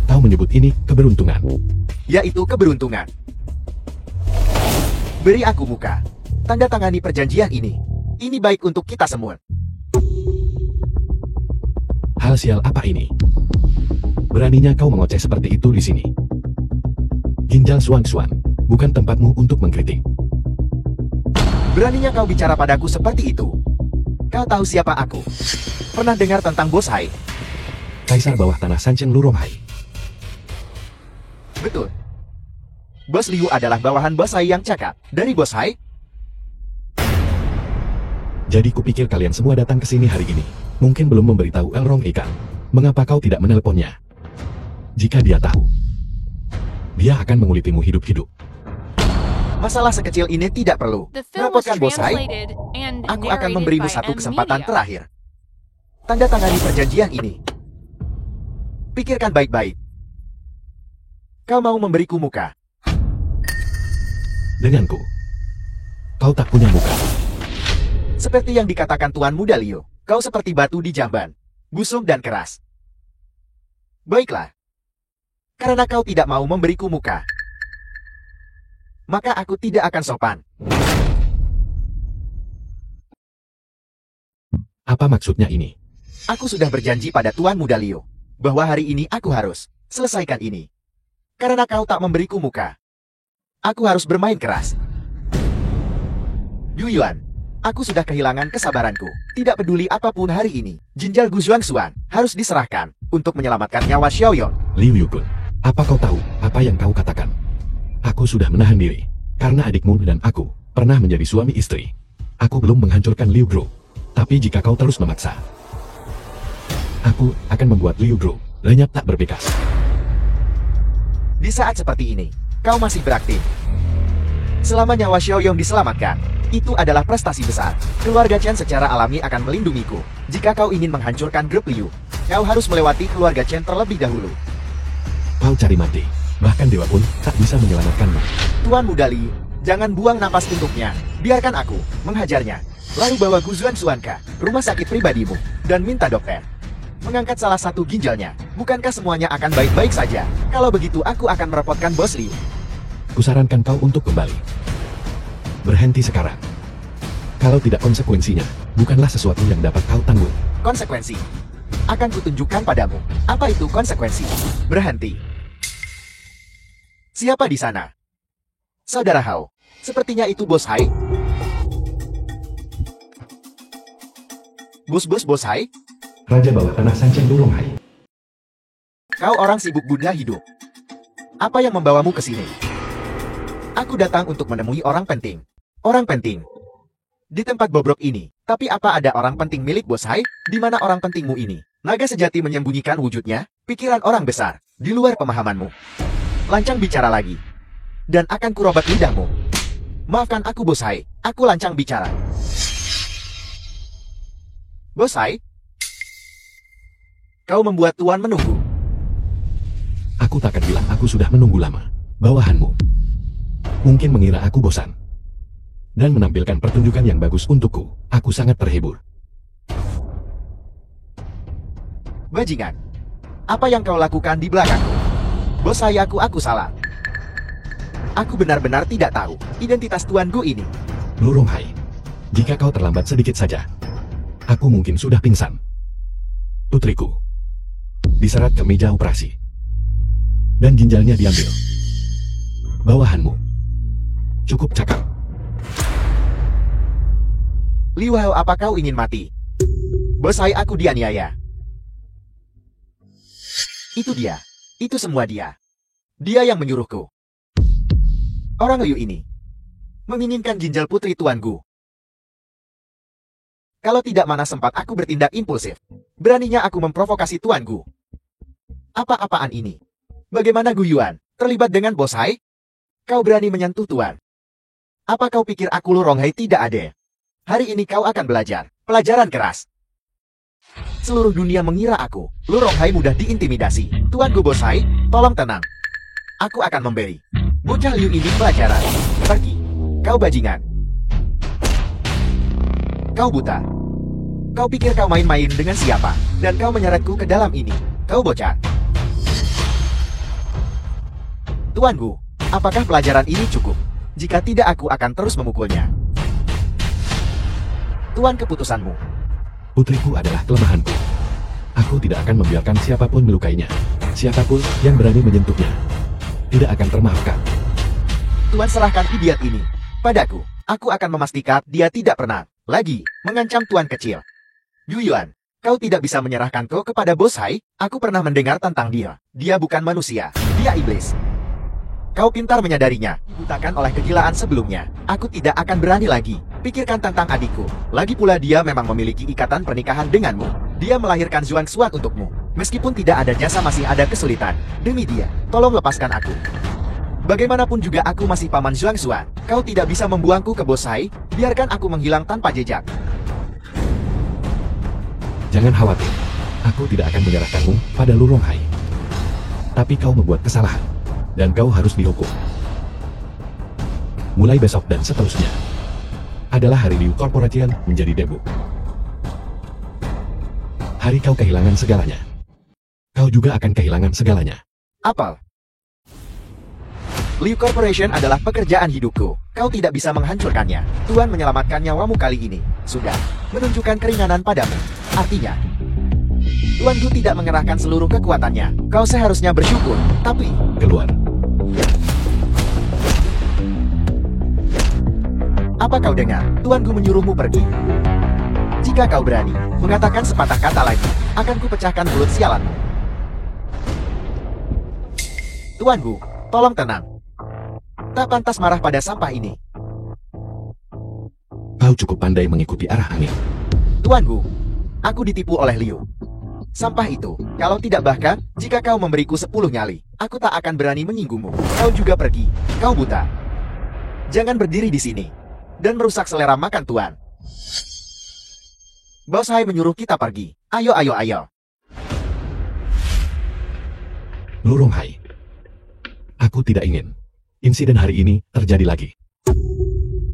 Kau menyebut ini keberuntungan. Yaitu keberuntungan. Beri aku muka. Tanda tangani perjanjian ini. Ini baik untuk kita semua. Hal sial apa ini? Beraninya kau mengoceh seperti itu di sini. Ginjal Zhuang Xuan, bukan tempatmu untuk mengkritik. Beraninya kau bicara padaku seperti itu. Kau tahu siapa aku? Pernah dengar tentang Bos Hai? Kaisar bawah tanah Shancheng Lu Ronghai. Betul. Bos Liu adalah bawahan Bos Hai yang cakap. Dari Bos Hai? Jadi kupikir kalian semua datang ke sini hari ini. Mungkin belum memberitahu Elrong Ikan. Mengapa kau tidak menelponnya? Jika dia tahu, dia akan mengulitimu hidup-hidup. Masalah sekecil ini tidak perlu. Rapotkan Bos Hai. Aku akan memberimu satu kesempatan terakhir. Tanda tangani perjanjian ini. Pikirkan baik-baik. Kau mau memberiku muka? Denganku, kau tak punya muka. Seperti yang dikatakan Tuan Muda Liu, kau seperti batu di jamban, busuk dan keras. Baiklah. Karena kau tidak mau memberiku muka, maka aku tidak akan sopan. Apa maksudnya ini? Aku sudah berjanji pada Tuan Muda Liu bahwa hari ini aku harus selesaikan ini. Karena kau tak memberiku muka, aku harus bermain keras. Yu Yuan, aku sudah kehilangan kesabaranku. Tidak peduli apapun hari ini, ginjal Gu Zhuang Xuan harus diserahkan untuk menyelamatkan nyawa Xiaoyong. Liu Yukun, apa kau tahu apa yang kau katakan? Aku sudah menahan diri karena adikmu dan aku pernah menjadi suami istri. Aku belum menghancurkan Liu Group. Tapi jika kau terus memaksa, aku akan membuat Liu Group lenyap tak berbekas. Di saat seperti ini, kau masih beraktif. Selama nyawa Xiaoyong diselamatkan, itu adalah prestasi besar. Keluarga Chen secara alami akan melindungiku. Jika kau ingin menghancurkan grup Liu, kau harus melewati keluarga Chen terlebih dahulu. Kau cari mati. Bahkan dewa pun tak bisa menyelamatkanmu. Tuan Muda Li, jangan buang napas untuknya. Biarkan aku menghajarnya. Lalu bawa Gu Xuan ke rumah sakit pribadimu dan minta dokter mengangkat salah satu ginjalnya. Bukankah semuanya akan baik-baik saja? Kalau begitu aku akan merepotkan Bos Liu. Kusarankan kau untuk kembali. Berhenti sekarang. Kalau tidak, konsekuensinya bukanlah sesuatu yang dapat kau tanggung. Konsekuensi akan kutunjukkan padamu. Apa itu konsekuensi? Berhenti. Siapa di sana? Saudara Hao. Sepertinya itu Bos Hai. Bos Hai? Raja bawah tanah Sanchen Lurong Hai. Kau orang sibuk bunda hidup. Apa yang membawamu ke sini? Aku datang untuk menemui orang penting. Orang penting. Di tempat bobrok ini. Tapi apa ada orang penting milik Bos Hai? Di mana orang pentingmu ini? Naga sejati menyembunyikan wujudnya. Pikiran orang besar. Di luar pemahamanmu. Lancang bicara lagi. Dan akan kurobak lidahmu. Maafkan aku Bos Hai. Aku lancang bicara. Bos Hai? Kau membuat Tuan menunggu. Aku takkan bilang aku sudah menunggu lama. Bawahanmu mungkin mengira aku bosan dan menampilkan pertunjukan yang bagus untukku. Aku sangat terhibur. Bajingan, apa yang kau lakukan di belakangku? Bos Hai, aku salah. Aku benar-benar tidak tahu identitas Tuan Gu ini. Lurong Hai, jika kau terlambat sedikit saja, aku mungkin sudah pingsan. Putriku diserat ke meja operasi dan ginjalnya diambil. Bawahanmu cukup cakap. Liu Hao, apa kau ingin mati? Bos Hai, aku dianiaya. Itu dia. Itu semua dia. Dia yang menyuruhku. Orang Liu ini menginginkan ginjal putri Tuan Gu. Kalau tidak, mana sempat aku bertindak impulsif. Beraninya aku memprovokasi Tuan Gu. Apa-apaan ini? Bagaimana Gu Yuan terlibat dengan Bos Hai? Kau berani menyentuh Tuan? Apa kau pikir aku Lurong Hai tidak ada? Hari ini kau akan belajar pelajaran keras. Seluruh dunia mengira aku Lurong Hai mudah diintimidasi. Tuan Gu, Bos Hai, tolong tenang. Aku akan memberi bocah Liu ini pelajaran. Pergi. Kau bajingan. Kau buta. Kau pikir kau main-main dengan siapa? Dan kau menyeretku ke dalam ini. Kau bocah. Tuan Gu, apakah pelajaran ini cukup? Jika tidak, aku akan terus memukulnya. Tuan, keputusanmu. Putriku adalah kelemahanku. Aku tidak akan membiarkan siapapun melukainya. Siapapun yang berani menyentuhnya tidak akan termaafkan. Tuan, serahkan idiot ini padaku. Aku akan memastikan dia tidak pernah lagi mengancam Tuan kecil. Gu Yuan, kau tidak bisa menyerahkanku kepada Bos Hai. Aku pernah mendengar tentang dia. Dia bukan manusia. Dia iblis. Kau pintar menyadarinya. Dibutakan oleh kegilaan sebelumnya. Aku tidak akan berani lagi. Pikirkan tentang adikku. Lagi pula dia memang memiliki ikatan pernikahan denganmu. Dia melahirkan Zhuang Xuan untukmu. Meskipun tidak ada jasa, masih ada kesulitan. Demi dia, tolong lepaskan aku. Bagaimanapun juga aku masih paman Zhuang Xuan. Kau tidak bisa membuangku ke Bos Hai. Biarkan aku menghilang tanpa jejak. Jangan khawatir. Aku tidak akan menyerahkanmu pada Lurong Hai. Tapi kau membuat kesalahan. Dan kau harus dihukum. Mulai besok dan seterusnya adalah hari Liu Corporation menjadi debut. Hari kau kehilangan segalanya. Kau juga akan kehilangan segalanya. Apel. Liu Corporation adalah pekerjaan hidupku. Kau tidak bisa menghancurkannya. Tuan menyelamatkan nyawamu kali ini. Sudah menunjukkan keringanan padamu. Artinya, Tuan Gu tidak mengerahkan seluruh kekuatannya. Kau seharusnya bersyukur. Tapi, Keluar. apa kau dengar? Tuan Gu menyuruhmu pergi. Jika kau berani mengatakan sepatah kata lagi, akan kupecahkan mulut sialanmu. Tuan Gu, tolong tenang. Tak pantas marah pada sampah ini. Kau cukup pandai mengikuti arah angin. Tuanku, aku ditipu oleh Liu. Sampah itu, kalau tidak bahkan, jika kau memberiku 10 nyali, aku tak akan berani menyinggungmu. Kau juga pergi, kau buta. Jangan berdiri di sini, dan merusak selera makan Tuan. Bos Hai menyuruh kita pergi. Ayo, ayo, ayo. Lurong Hai. Aku tidak ingin insiden hari ini terjadi lagi.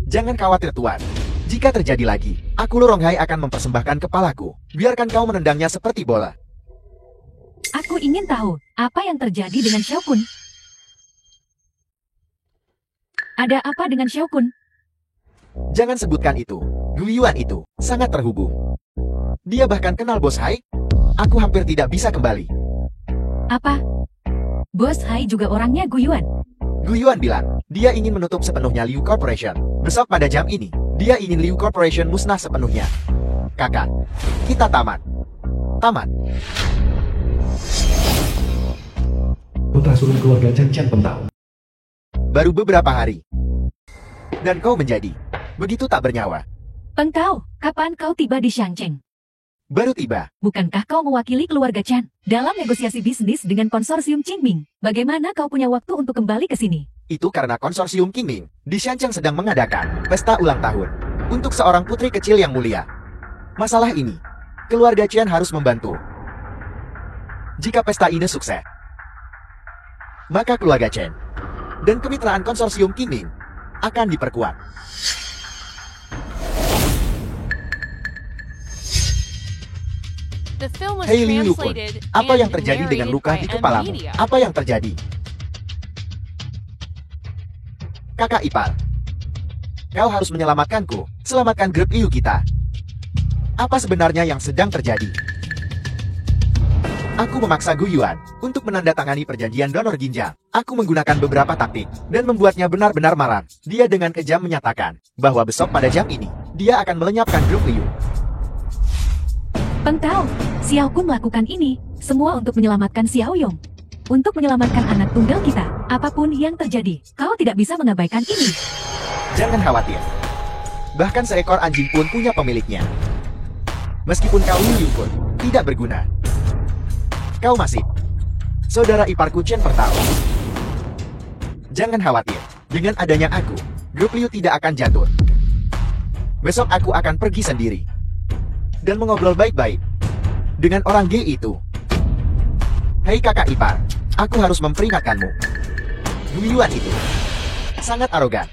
Jangan khawatir Tuan. Jika terjadi lagi, aku Lurong Hai akan mempersembahkan kepalaku. Biarkan kau menendangnya seperti bola. Aku ingin tahu, apa yang terjadi dengan Xiao Kun? Ada apa dengan Xiao Kun? Jangan sebutkan itu. Gu Yuan itu sangat terhubung. Dia bahkan kenal Bos Hai. Aku hampir tidak bisa kembali. Apa? Bos Hai juga orangnya Gu Yuan. Gu Yuan bilang, dia ingin menutup sepenuhnya Liu Corporation. Besok pada jam ini, dia ingin Liu Corporation musnah sepenuhnya. Kakak, kita tamat. Tamat. Putra sulung keluarga Chen Pentao. Baru beberapa hari. Dan kau menjadi begitu tak bernyawa. Pentao, kapan kau tiba di Xiangcheng? Baru tiba. Bukankah kau mewakili keluarga Chan dalam negosiasi bisnis dengan konsorsium Qingming? Bagaimana kau punya waktu untuk kembali ke sini? Itu karena konsorsium Qingming di Xiangcheng sedang mengadakan pesta ulang tahun untuk seorang putri kecil yang mulia. Masalah ini, keluarga Chen harus membantu. Jika pesta ini sukses, maka keluarga Chen dan kemitraan konsorsium Qingming akan diperkuat. Hei Liu Yukun, apa yang terjadi dengan luka di kepalamu? Apa yang terjadi? Kakak ipar, kau harus menyelamatkanku. Selamatkan grup Liu kita. Apa sebenarnya yang sedang terjadi? Aku memaksa Gu Yuan untuk menandatangani perjanjian donor ginjal. Aku menggunakan beberapa taktik dan membuatnya benar-benar marah. Dia dengan kejam menyatakan bahwa besok pada jam ini, dia akan melenyapkan grup Liu. Pentao, Xiao Kun melakukan ini semua untuk menyelamatkan Xiao Yong. Untuk menyelamatkan anak tunggal kita, apapun yang terjadi, kau tidak bisa mengabaikan ini. Jangan khawatir. Bahkan seekor anjing pun punya pemiliknya. Meskipun kau Liu Yukun tidak berguna, kau masih saudara iparku Chen Pentao. Jangan khawatir. Dengan adanya aku, grup Liu tidak akan jatuh. Besok aku akan pergi sendiri dan mengobrol baik-baik dengan orang G itu. Hei kakak ipar, aku harus memperingatkanmu. Gu Yuan itu sangat arogan.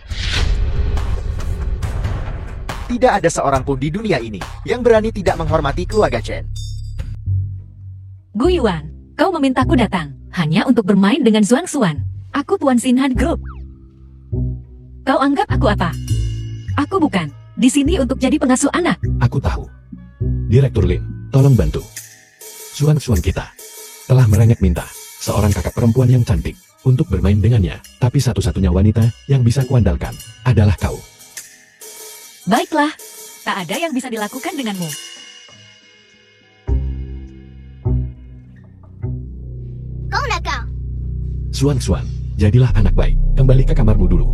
Tidak ada seorang pun di dunia ini yang berani tidak menghormati keluarga Chen. Gu Yuan, kau memintaku datang hanya untuk bermain dengan Zhuang Xuan. Aku Tuan Xinhan Group. Kau anggap aku apa? Aku bukan di sini untuk jadi pengasuh anak. Aku tahu. Direktur Lin, tolong bantu. Suan kita telah merengek minta seorang kakak perempuan yang cantik untuk bermain dengannya, tapi satu-satunya wanita yang bisa kuandalkan adalah kau. Baiklah, tak ada yang bisa dilakukan denganmu. Kau nakal. Suan, jadilah anak baik. Kembali ke kamarmu dulu.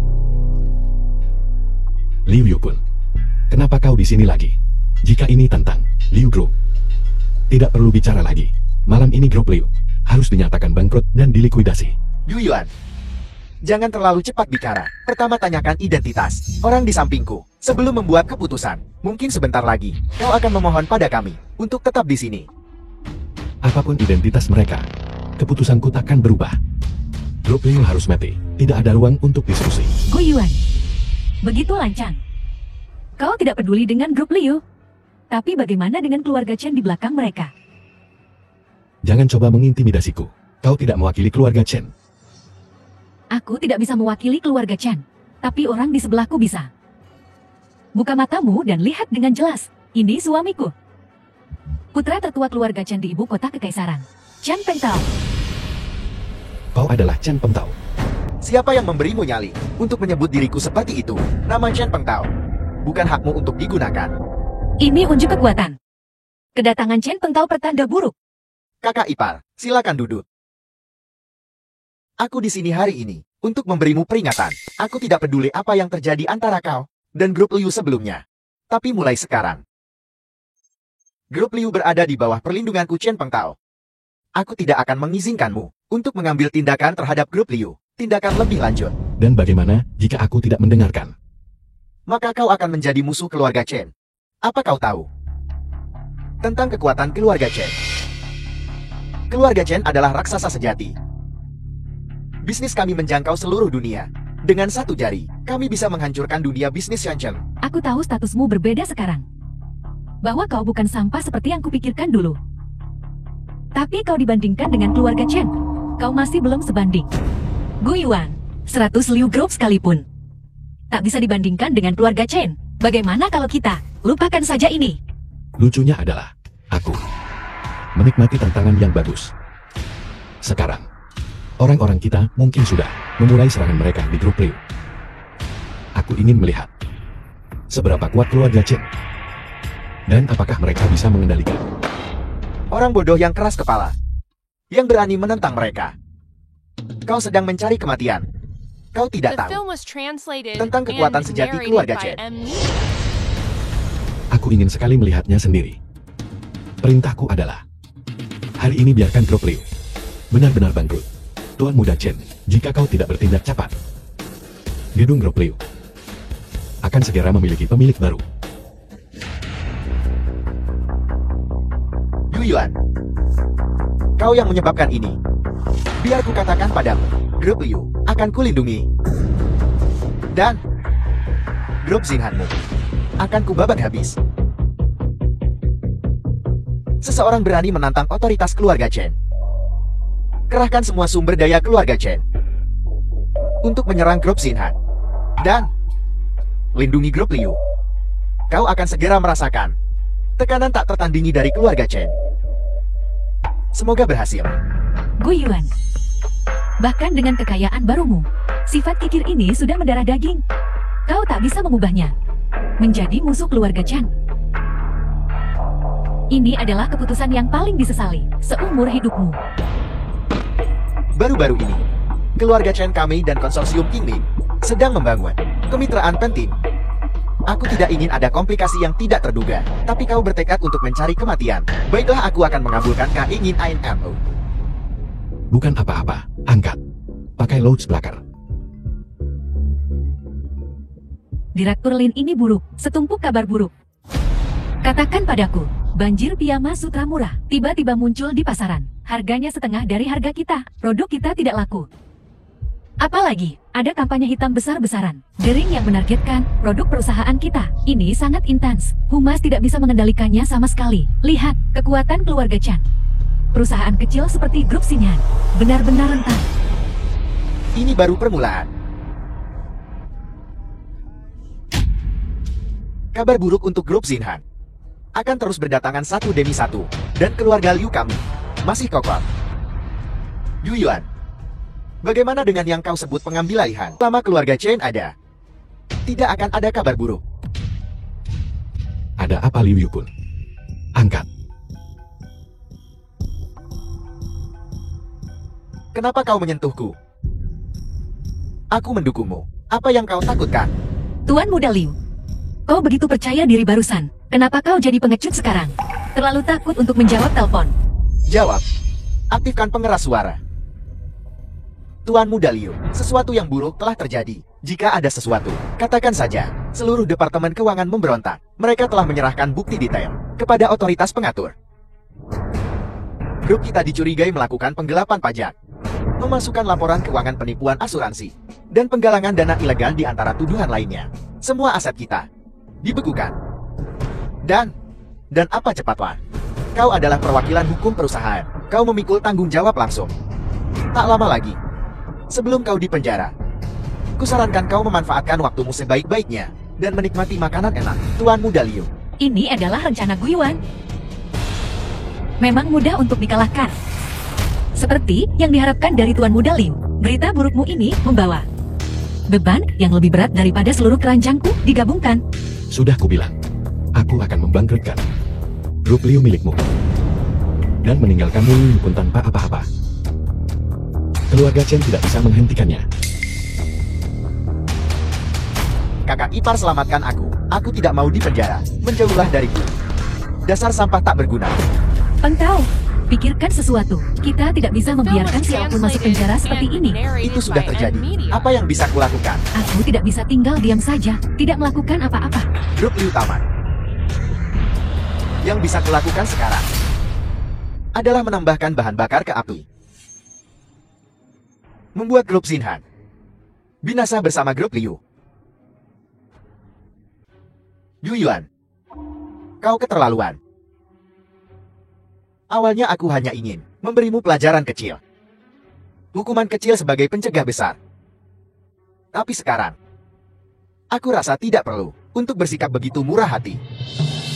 Liu Yukun, kenapa kau di sini lagi? Jika ini tentang Liu Group, tidak perlu bicara lagi. Malam ini grup Liu harus dinyatakan bangkrut dan dilikuidasi. Gu Yuan, jangan terlalu cepat bicara. Pertama tanyakan identitas orang di sampingku sebelum membuat keputusan. Mungkin sebentar lagi kau akan memohon pada kami untuk tetap di sini. Apapun identitas mereka, keputusanku takkan berubah. Grup Liu harus mati. Tidak ada ruang untuk diskusi. Gu Yuan, begitu lancang. Kau tidak peduli dengan grup Liu. Tapi bagaimana dengan keluarga Chen di belakang mereka? Jangan coba mengintimidasiku. Kau tidak mewakili keluarga Chen. Aku tidak bisa mewakili keluarga Chen, tapi orang di sebelahku bisa. Buka matamu dan lihat dengan jelas. Ini suamiku. Putra tertua keluarga Chen di ibu kota kekaisaran. Chen Pentao. Kau adalah Chen Pentao. Siapa yang memberimu nyali untuk menyebut diriku seperti itu? Nama Chen Pentao bukan hakmu untuk digunakan. Ini unjuk kekuatan. Kedatangan Chen Pentao pertanda buruk. Kakak ipar, silakan duduk. Aku di sini hari ini untuk memberimu peringatan. Aku tidak peduli apa yang terjadi antara kau dan grup Liu sebelumnya. Tapi mulai sekarang, Grup Liu berada di bawah perlindunganku Chen Pengtao. Aku tidak akan mengizinkanmu untuk mengambil tindakan terhadap Grup Liu. Tindakan lebih lanjut. Dan bagaimana jika aku tidak mendengarkan? Maka kau akan menjadi musuh keluarga Chen. Apa kau tahu tentang kekuatan keluarga Chen? Keluarga Chen adalah raksasa sejati. Bisnis kami menjangkau seluruh dunia. Dengan satu jari, kami bisa menghancurkan dunia bisnis Shancheng. Aku tahu statusmu berbeda sekarang. Bahwa kau bukan sampah seperti yang kupikirkan dulu. Tapi kau dibandingkan dengan keluarga Chen, kau masih belum sebanding. Gu Yuan, 100 Liu Group sekalipun tak bisa dibandingkan dengan keluarga Chen. Bagaimana kalau kita lupakan saja ini? Lucunya adalah, aku menikmati tantangan yang bagus. Sekarang, orang-orang kita mungkin sudah memulai serangan mereka di Grup Liu. Aku ingin melihat seberapa kuat keluarga Chen. Dan apakah mereka bisa mengendalikan Orang bodoh yang keras kepala, yang berani menentang mereka. Kau sedang mencari kematian. Kau tidak The tahu film was translated tentang kekuatan and sejati narrated keluarga by Chen. M. Aku ingin sekali melihatnya sendiri. Perintahku adalah, hari ini biarkan Grup Liu benar-benar bangkrut. Tuan Muda Chen, jika kau tidak bertindak cepat, gedung Grup Liu akan segera memiliki pemilik baru. Yu Yuan, kau yang menyebabkan ini. Biar ku katakan padamu, Grup Liu akan kulindungi. Dan Grup Xinhanmu akan kubabat habis. Seseorang berani menantang otoritas keluarga Chen. Kerahkan semua sumber daya keluarga Chen untuk menyerang Grup Xinhan. Dan lindungi Grup Liu. Kau akan segera merasakan tekanan tak tertandingi dari keluarga Chen. Semoga berhasil. Gu Yuan, bahkan dengan kekayaan barumu, sifat kikir ini sudah mendarah daging. Kau tak bisa mengubahnya menjadi musuh keluarga Chen. Ini adalah keputusan yang paling disesali seumur hidupmu. Baru-baru ini, keluarga Chen kami dan konsorsium Kingling sedang membangun kemitraan penting. Aku tidak ingin ada komplikasi yang tidak terduga, tapi kau bertekad untuk mencari kematian. Baiklah, aku akan mengabulkan keinginanmu. Bukan apa-apa, angkat. Pakai loudspeaker. Direktur Lin ini buruk, setumpuk kabar buruk. Katakan padaku, banjir piyama sutra murah tiba-tiba muncul di pasaran. Harganya setengah dari harga kita. Produk kita tidak laku. Apalagi, ada kampanye hitam besar-besaran. Dering yang menargetkan produk perusahaan kita. Ini sangat intens. Humas tidak bisa mengendalikannya sama sekali. Lihat, kekuatan keluarga Chan. Perusahaan kecil seperti Grup Xinhan benar-benar rentan. Ini baru permulaan. Kabar buruk untuk Grup Xinhan akan terus berdatangan satu demi satu, dan keluarga Liu kami masih kokoh. Yu Yuan, bagaimana dengan yang kau sebut pengambil alihan? Selama keluarga Chen ada, tidak akan ada kabar buruk. Ada apa Liu Yukun? Angkat. Kenapa kau menyentuhku? Aku mendukungmu. Apa yang kau takutkan? Tuan Muda Liu, kau begitu percaya diri barusan. Kenapa kau jadi pengecut sekarang? Terlalu takut untuk menjawab telepon. Jawab. Aktifkan pengeras suara. Tuan Muda Liu, sesuatu yang buruk telah terjadi. Jika ada sesuatu, katakan saja. Seluruh Departemen Keuangan memberontak. Mereka telah menyerahkan bukti detail kepada otoritas pengatur. Grup kita dicurigai melakukan penggelapan pajak, memasukkan laporan keuangan penipuan asuransi, dan penggalangan dana ilegal di antara tuduhan lainnya. Semua aset kita dibekukan. Dan apa cepatlah. Kau adalah perwakilan hukum perusahaan. Kau memikul tanggung jawab langsung. Tak lama lagi, sebelum kau dipenjara, kusarankan kau memanfaatkan waktumu sebaik-baiknya dan menikmati makanan enak, Tuan Muda Liu. Ini adalah rencana Gu Yuan. Memang mudah untuk dikalahkan. Seperti yang diharapkan dari Tuan Muda Liu, berita burukmu ini membawa beban yang lebih berat daripada seluruh keranjangku digabungkan. Sudah kubilang, aku akan membangkrutkan Grup Liu milikmu dan meninggalkanmu Liu Yukun tanpa apa-apa. Keluarga Chen tidak bisa menghentikannya. Kakak ipar, selamatkan aku. Aku tidak mau dipenjara. Menjauhlah dariku. Dasar sampah tak berguna. Peng Tao, pikirkan sesuatu. Kita tidak bisa membiarkan siapapun masuk penjara seperti ini. Itu sudah terjadi. Apa yang bisa kulakukan? Aku tidak bisa tinggal diam saja, tidak melakukan apa-apa. Grup Liu Taman. Yang bisa kulakukan sekarang adalah menambahkan bahan bakar ke api. Membuat grup Xinhan binasa bersama grup Liu. Yu Yuan, kau keterlaluan. Awalnya aku hanya ingin memberimu pelajaran kecil. Hukuman kecil sebagai pencegah besar. Tapi sekarang, aku rasa tidak perlu untuk bersikap begitu murah hati.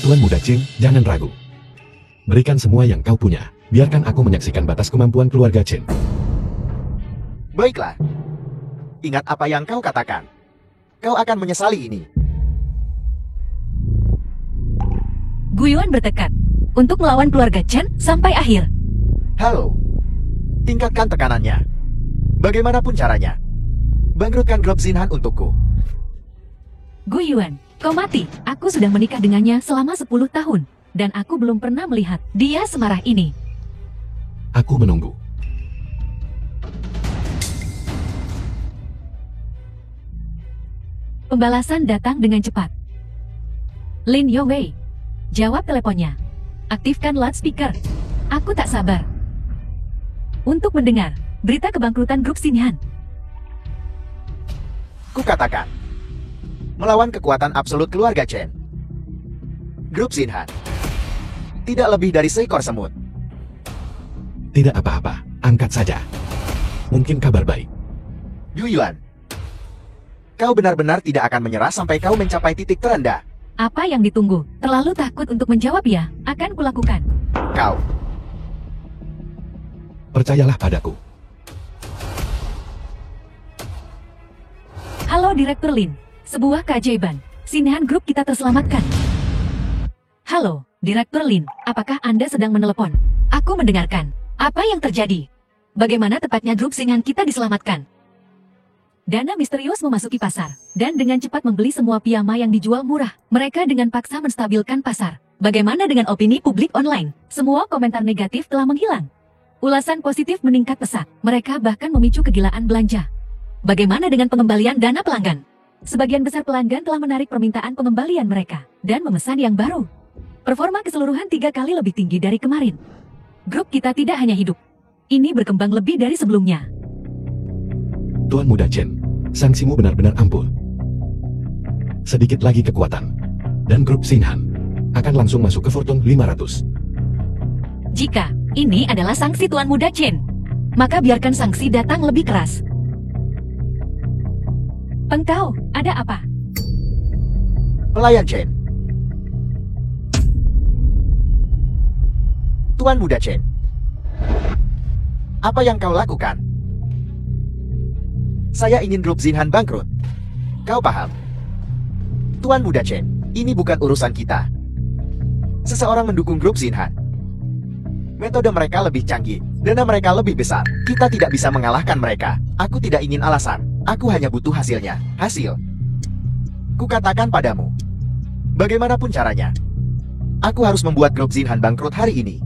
Tuan Muda Chen, jangan ragu. Berikan semua yang kau punya. Biarkan aku menyaksikan batas kemampuan keluarga Chen. Baiklah. Ingat apa yang kau katakan. Kau akan menyesali ini. Guiyuan bertekad untuk melawan keluarga Chen sampai akhir. Halo. Tingkatkan tekanannya. Bagaimanapun caranya. Bangkrutkan grup Xinhan untukku. Guiyuan, kau mati. Aku sudah menikah dengannya selama 10 tahun. Dan aku belum pernah melihat dia semarah ini. Aku menunggu. Pembalasan datang dengan cepat. Lin Yowei, jawab teleponnya. Aktifkan loudspeaker. Aku tak sabar untuk mendengar berita kebangkrutan grup Xinhan. Kukatakan. Melawan kekuatan absolut keluarga Chen. Grup Xinhan tidak lebih dari seekor semut. Tidak apa-apa, angkat saja. Mungkin kabar baik. Yu Yuan, kau benar-benar tidak akan menyerah sampai kau mencapai titik terendah. Apa yang ditunggu? Terlalu takut untuk menjawab ya? Akan kulakukan. Kau. Percayalah padaku. Halo Direktur Lin, sebuah keajaiban. Xinhan Group kita terselamatkan. Halo, Direktur Lin, apakah Anda sedang menelepon? Aku mendengarkan. Apa yang terjadi? Bagaimana tepatnya grup Xinhan kita diselamatkan? Dana misterius memasuki pasar, dan dengan cepat membeli semua piyama yang dijual murah. Mereka dengan paksa menstabilkan pasar. Bagaimana dengan opini publik online? Semua komentar negatif telah menghilang. Ulasan positif meningkat pesat. Mereka bahkan memicu kegilaan belanja. Bagaimana dengan pengembalian dana pelanggan? Sebagian besar pelanggan telah menarik permintaan pengembalian mereka, dan memesan yang baru. Performa keseluruhan 3 kali lebih tinggi dari kemarin. Grup kita tidak hanya hidup. Ini berkembang lebih dari sebelumnya. Tuan Muda Chen, sanksimu benar-benar ampuh. Sedikit lagi kekuatan. Dan grup Xinhan akan langsung masuk ke Fortune 500. Jika ini adalah sanksi Tuan Muda Chen, maka biarkan sanksi datang lebih keras. Peng Tao, ada apa? Pelayan Chen. Tuan Muda Chen. Apa yang kau lakukan? Saya ingin grup Xinhan bangkrut. Kau paham? Tuan Muda Chen, ini bukan urusan kita. Seseorang mendukung grup Xinhan. Metode mereka lebih canggih, dana mereka lebih besar. Kita tidak bisa mengalahkan mereka. Aku tidak ingin alasan. Aku hanya butuh hasilnya. Hasil. Kukatakan padamu. Bagaimanapun caranya, aku harus membuat grup Xinhan bangkrut hari ini.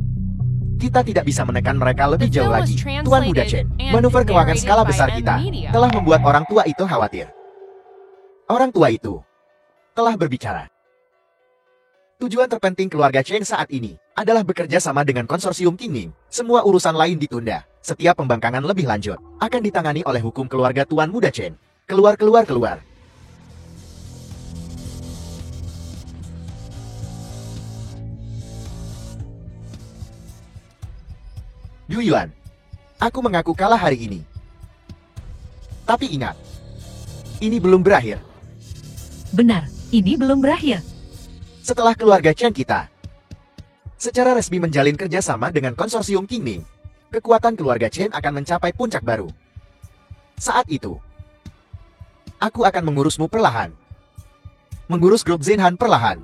Kita tidak bisa menekan mereka lebih jauh lagi. Tuan Muda Chen, manuver keuangan skala besar kita telah membuat orang tua itu khawatir. Orang tua itu telah berbicara. Tujuan terpenting keluarga Chen saat ini adalah bekerja sama dengan konsorsium Qingming. Semua urusan lain ditunda. Setiap pembangkangan lebih lanjut akan ditangani oleh hukum keluarga Tuan Muda Chen. Keluar. Yu Yuan, aku mengaku kalah hari ini. Tapi ingat, ini belum berakhir. Benar, ini belum berakhir. Setelah keluarga Chen kita secara resmi menjalin kerjasama dengan konsorsium Qingming, kekuatan keluarga Chen akan mencapai puncak baru. Saat itu, aku akan mengurusmu perlahan. Mengurus grup Xinhan perlahan.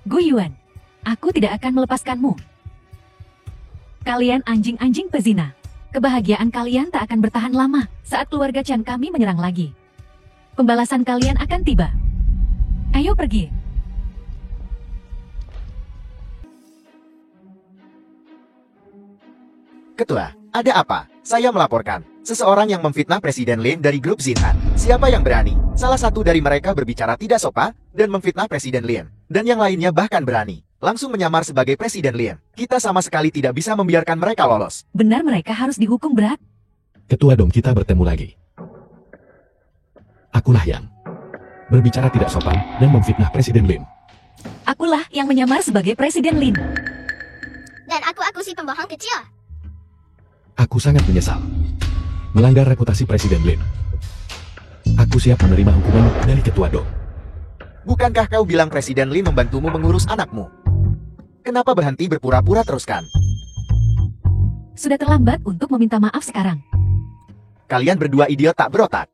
Guiyuan, aku tidak akan melepaskanmu. Kalian anjing-anjing pezina. Kebahagiaan kalian tak akan bertahan lama saat keluarga Chen kami menyerang lagi. pembalasan kalian akan tiba. Ayo pergi. Ketua, ada apa? Saya melaporkan. Seseorang yang memfitnah Presiden Lin dari grup Xinhan. Siapa yang berani? Salah satu dari mereka berbicara tidak sopan dan memfitnah Presiden Lin. Dan yang lainnya bahkan berani langsung menyamar sebagai Presiden Lin. Kita sama sekali tidak bisa membiarkan mereka lolos. Benar mereka harus dihukum berat. Ketua Dong, kita bertemu lagi. Akulah yang berbicara tidak sopan dan memfitnah Presiden Lin. Akulah yang menyamar sebagai Presiden Lin. Dan aku si pembohong kecil. Aku sangat menyesal melanggar reputasi Presiden Lin. Aku siap menerima hukuman dari Ketua Dong. Bukankah kau bilang Presiden Lin membantumu mengurus anakmu? Kenapa berhenti berpura-pura teruskan? Sudah terlambat untuk meminta maaf sekarang. Kalian berdua idiot tak berotak.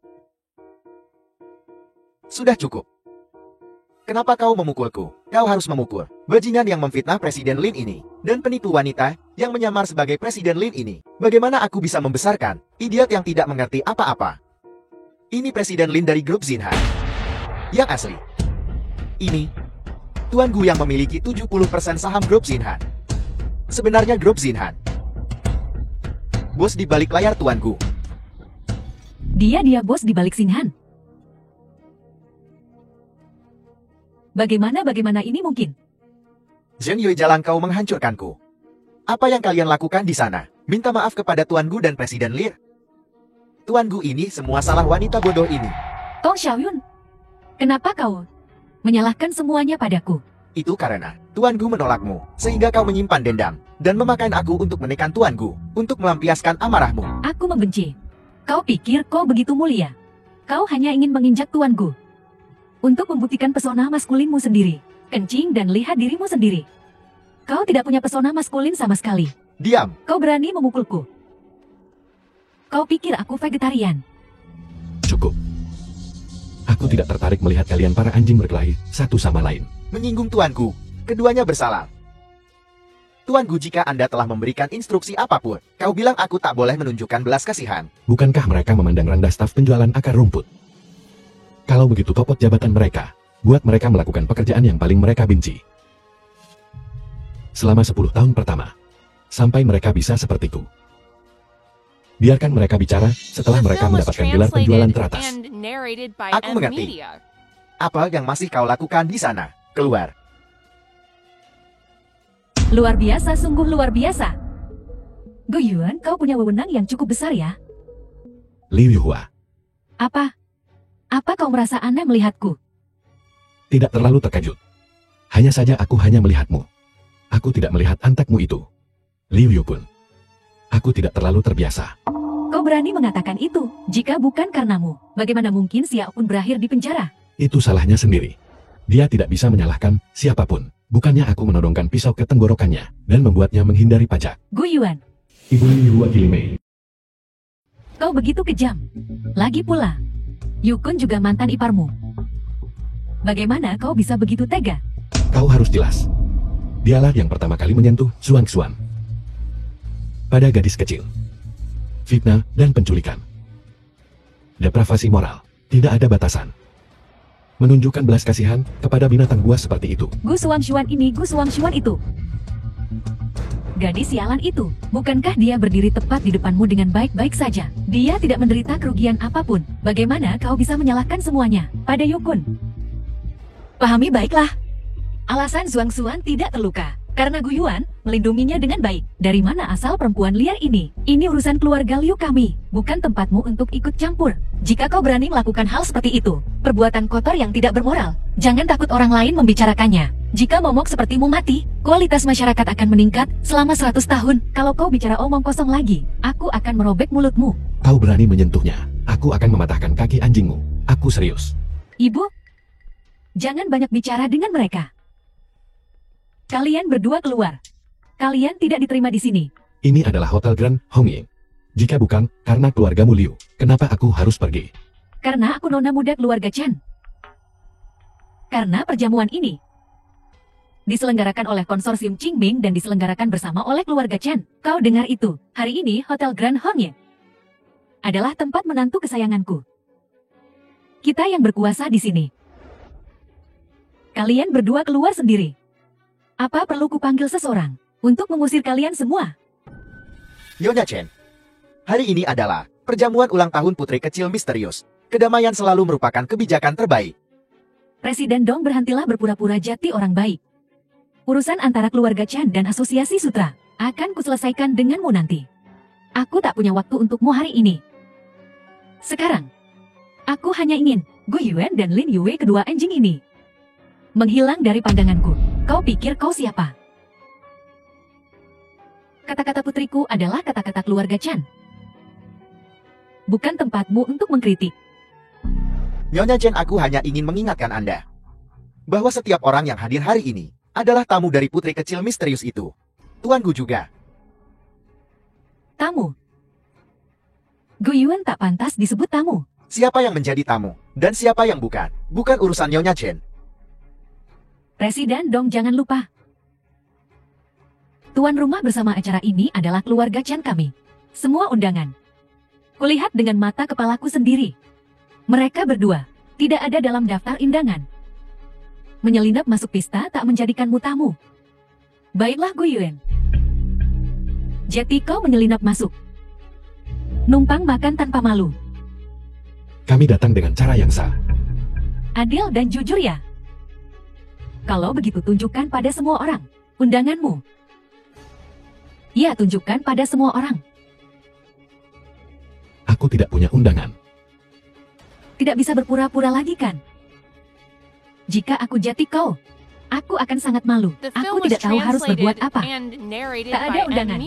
Sudah cukup. Kenapa kau memukulku? Kau harus memukul bajingan yang memfitnah Presiden Lin ini, dan penipu wanita yang menyamar sebagai Presiden Lin ini. Bagaimana aku bisa membesarkan idiot yang tidak mengerti apa-apa? Ini Presiden Lin dari grup Xinhan yang asli. Ini Tuan Gu yang memiliki 70% saham grup Xinhan. Sebenarnya grup Xinhan bos di balik layar Tuan Gu. Dia bos di balik Xinhan. Bagaimana ini mungkin? Zheng Yue, jalan kau menghancurkanku. Apa yang kalian lakukan di sana? Minta maaf kepada Tuan Gu dan Presiden Lir. Tuan Gu, ini semua salah wanita bodoh ini. Tong Xiaoyun, kenapa kau menyalahkan semuanya padaku? Itu karena Tuan Gu menolakmu, sehingga kau menyimpan dendam dan memakan aku untuk menekan Tuan Gu, untuk melampiaskan amarahmu. Aku membenci. Kau pikir kau begitu mulia? Kau hanya ingin menginjak Tuan Gu untuk membuktikan pesona maskulinmu sendiri. Kencing dan lihat dirimu sendiri. Kau tidak punya pesona maskulin sama sekali. Diam. Kau berani memukulku. Kau pikir aku vegetarian? Cukup. Aku tidak tertarik melihat kalian para anjing berkelahi satu sama lain. Menyinggung Tuan Gu, keduanya bersalah. Tuan Gu, jika Anda telah memberikan instruksi apapun, kau bilang aku tak boleh menunjukkan belas kasihan. Bukankah mereka memandang rendah staf penjualan akar rumput? Kalau begitu copot jabatan mereka, buat mereka melakukan pekerjaan yang paling mereka benci. Selama 10 tahun pertama, sampai mereka bisa sepertiku. Biarkan mereka bicara setelah mereka mendapatkan gelar penjualan teratas. Aku mengerti. Apa yang masih kau lakukan di sana? Keluar. Luar biasa, sungguh luar biasa. Gu Yuan, kau punya wewenang yang cukup besar ya. Liu Yuhua. Apa kau merasa aneh melihatku? Tidak terlalu terkejut. Hanya saja aku hanya melihatmu. Aku tidak melihat antekmu itu. Liu Yu pun. Aku tidak terlalu terbiasa. Kau berani mengatakan itu? Jika bukan karenamu, bagaimana mungkin Xiao pun berakhir di penjara? Itu salahnya sendiri. Dia tidak bisa menyalahkan siapapun. Bukannya aku menodongkan pisau ke tenggorokannya dan membuatnya menghindari pajak. Gu Yuan, Ibu Liu wakili Mei. kau begitu kejam. Lagi pula, Yukun juga mantan iparmu. Bagaimana kau bisa begitu tega? Kau harus jelas. Dialah yang pertama kali menyentuh Suang Xuan. Pada gadis kecil. Fitnah dan penculikan. Depravasi moral. Tidak ada batasan. Menunjukkan belas kasihan kepada binatang buas seperti itu. Gu Suang Xuan itu. Gadis sialan itu, bukankah dia berdiri tepat di depanmu dengan baik-baik saja? Dia tidak menderita kerugian apapun. Bagaimana kau bisa menyalahkan semuanya pada Yukun? Pahami baiklah. Alasan Zhuang Xuan tidak terluka karena Gu Yuan melindunginya dengan baik. Dari mana asal perempuan liar ini? Ini urusan keluarga Liu kami, bukan tempatmu untuk ikut campur. Jika kau berani melakukan hal seperti itu, perbuatan kotor yang tidak bermoral, jangan takut orang lain membicarakannya. Jika momok sepertimu mati, kualitas masyarakat akan meningkat selama 100 tahun. Kalau kau bicara omong kosong lagi, aku akan merobek mulutmu. Kau berani menyentuhnya, aku akan mematahkan kaki anjingmu. Aku serius. Ibu, jangan banyak bicara dengan mereka. Kalian berdua keluar. Kalian tidak diterima di sini. Ini adalah Hotel Grand Hongying. Jika bukan karena keluargamu Liu, kenapa aku harus pergi? Karena aku nona muda keluarga Chen. Karena perjamuan ini diselenggarakan oleh konsorsium Qingming dan diselenggarakan bersama oleh keluarga Chen. Kau dengar itu? Hari ini Hotel Grand Hongying adalah tempat menantu kesayanganku. Kita yang berkuasa di sini. Kalian berdua keluar sendiri. Apa perlu kupanggil seseorang untuk mengusir kalian semua? Nyonya Chen, hari ini adalah perjamuan ulang tahun putri kecil misterius. Kedamaian selalu merupakan kebijakan terbaik. Presiden Dong, berhentilah berpura-pura jadi orang baik. Urusan antara keluarga Chen dan asosiasi sutra akan kuselesaikan denganmu nanti. Aku tak punya waktu untukmu hari ini. Sekarang, aku hanya ingin Gu Yuan dan Lin Yue, kedua anjing ini, menghilang dari pandanganku. Kau pikir kau siapa? Kata-kata putriku adalah kata-kata keluarga Chen. Bukan tempatmu untuk mengkritik. Nyonya Chen, aku hanya ingin mengingatkan Anda bahwa setiap orang yang hadir hari ini adalah tamu dari putri kecil misterius itu. Tuan Gu juga. Tamu? Gu Yuan tak pantas disebut tamu. Siapa yang menjadi tamu dan siapa yang bukan? Bukan urusan Nyonya Chen. Presiden Dong, jangan lupa. Tuan rumah bersama acara ini adalah keluarga Chen kami. Semua undangan. Kulihat dengan mata kepalaku sendiri. Mereka berdua tidak ada dalam daftar undangan. Menyelinap masuk pesta tak menjadikanmu tamu. Baiklah Gu Yuan. Jadi kau menyelinap masuk. Numpang makan tanpa malu. Kami datang dengan cara yang sah. Adil dan jujur ya. Kalau begitu tunjukkan pada semua orang undanganmu. Ya, tunjukkan pada semua orang. Aku tidak punya undangan. Tidak bisa berpura-pura lagi kan? Jika aku jadi kau, aku akan sangat malu. Aku tidak tahu harus berbuat apa. Tak ada undangan.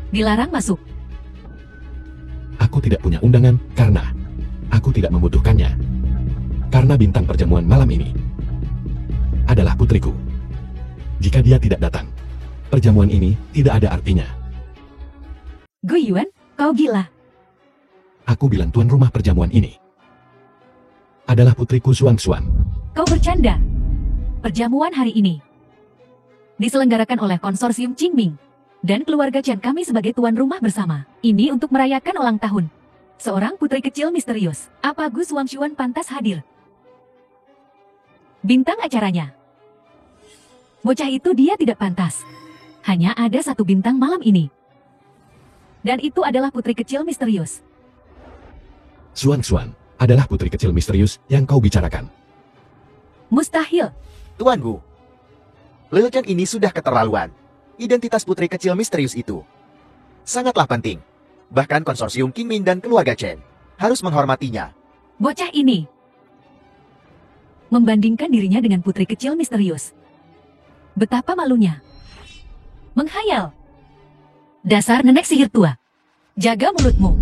Dilarang masuk. Aku tidak punya undangan karena aku tidak membutuhkannya. Karena bintang perjamuan malam ini adalah putriku. Jika dia tidak datang, perjamuan ini tidak ada artinya. Gu Yuan, kau gila. Aku bilang tuan rumah perjamuan ini adalah putriku Xuan. Kau bercanda. Perjamuan hari ini diselenggarakan oleh konsorsium Qingming dan keluarga Chen kami sebagai tuan rumah bersama. Ini untuk merayakan ulang tahun seorang putri kecil misterius. Apa Gu Xuan pantas hadir? Bintang acaranya. Bocah itu dia tidak pantas. Hanya ada satu bintang malam ini. Dan itu adalah putri kecil misterius. Xuan adalah putri kecil misterius yang kau bicarakan. Mustahil. Tuan Gu, Lil Chen ini sudah keterlaluan. Identitas putri kecil misterius itu sangatlah penting. Bahkan konsorsium Qingming dan keluarga Chen harus menghormatinya. Bocah ini membandingkan dirinya dengan putri kecil misterius. Betapa malunya. Menghayal. Dasar nenek sihir tua. Jaga mulutmu.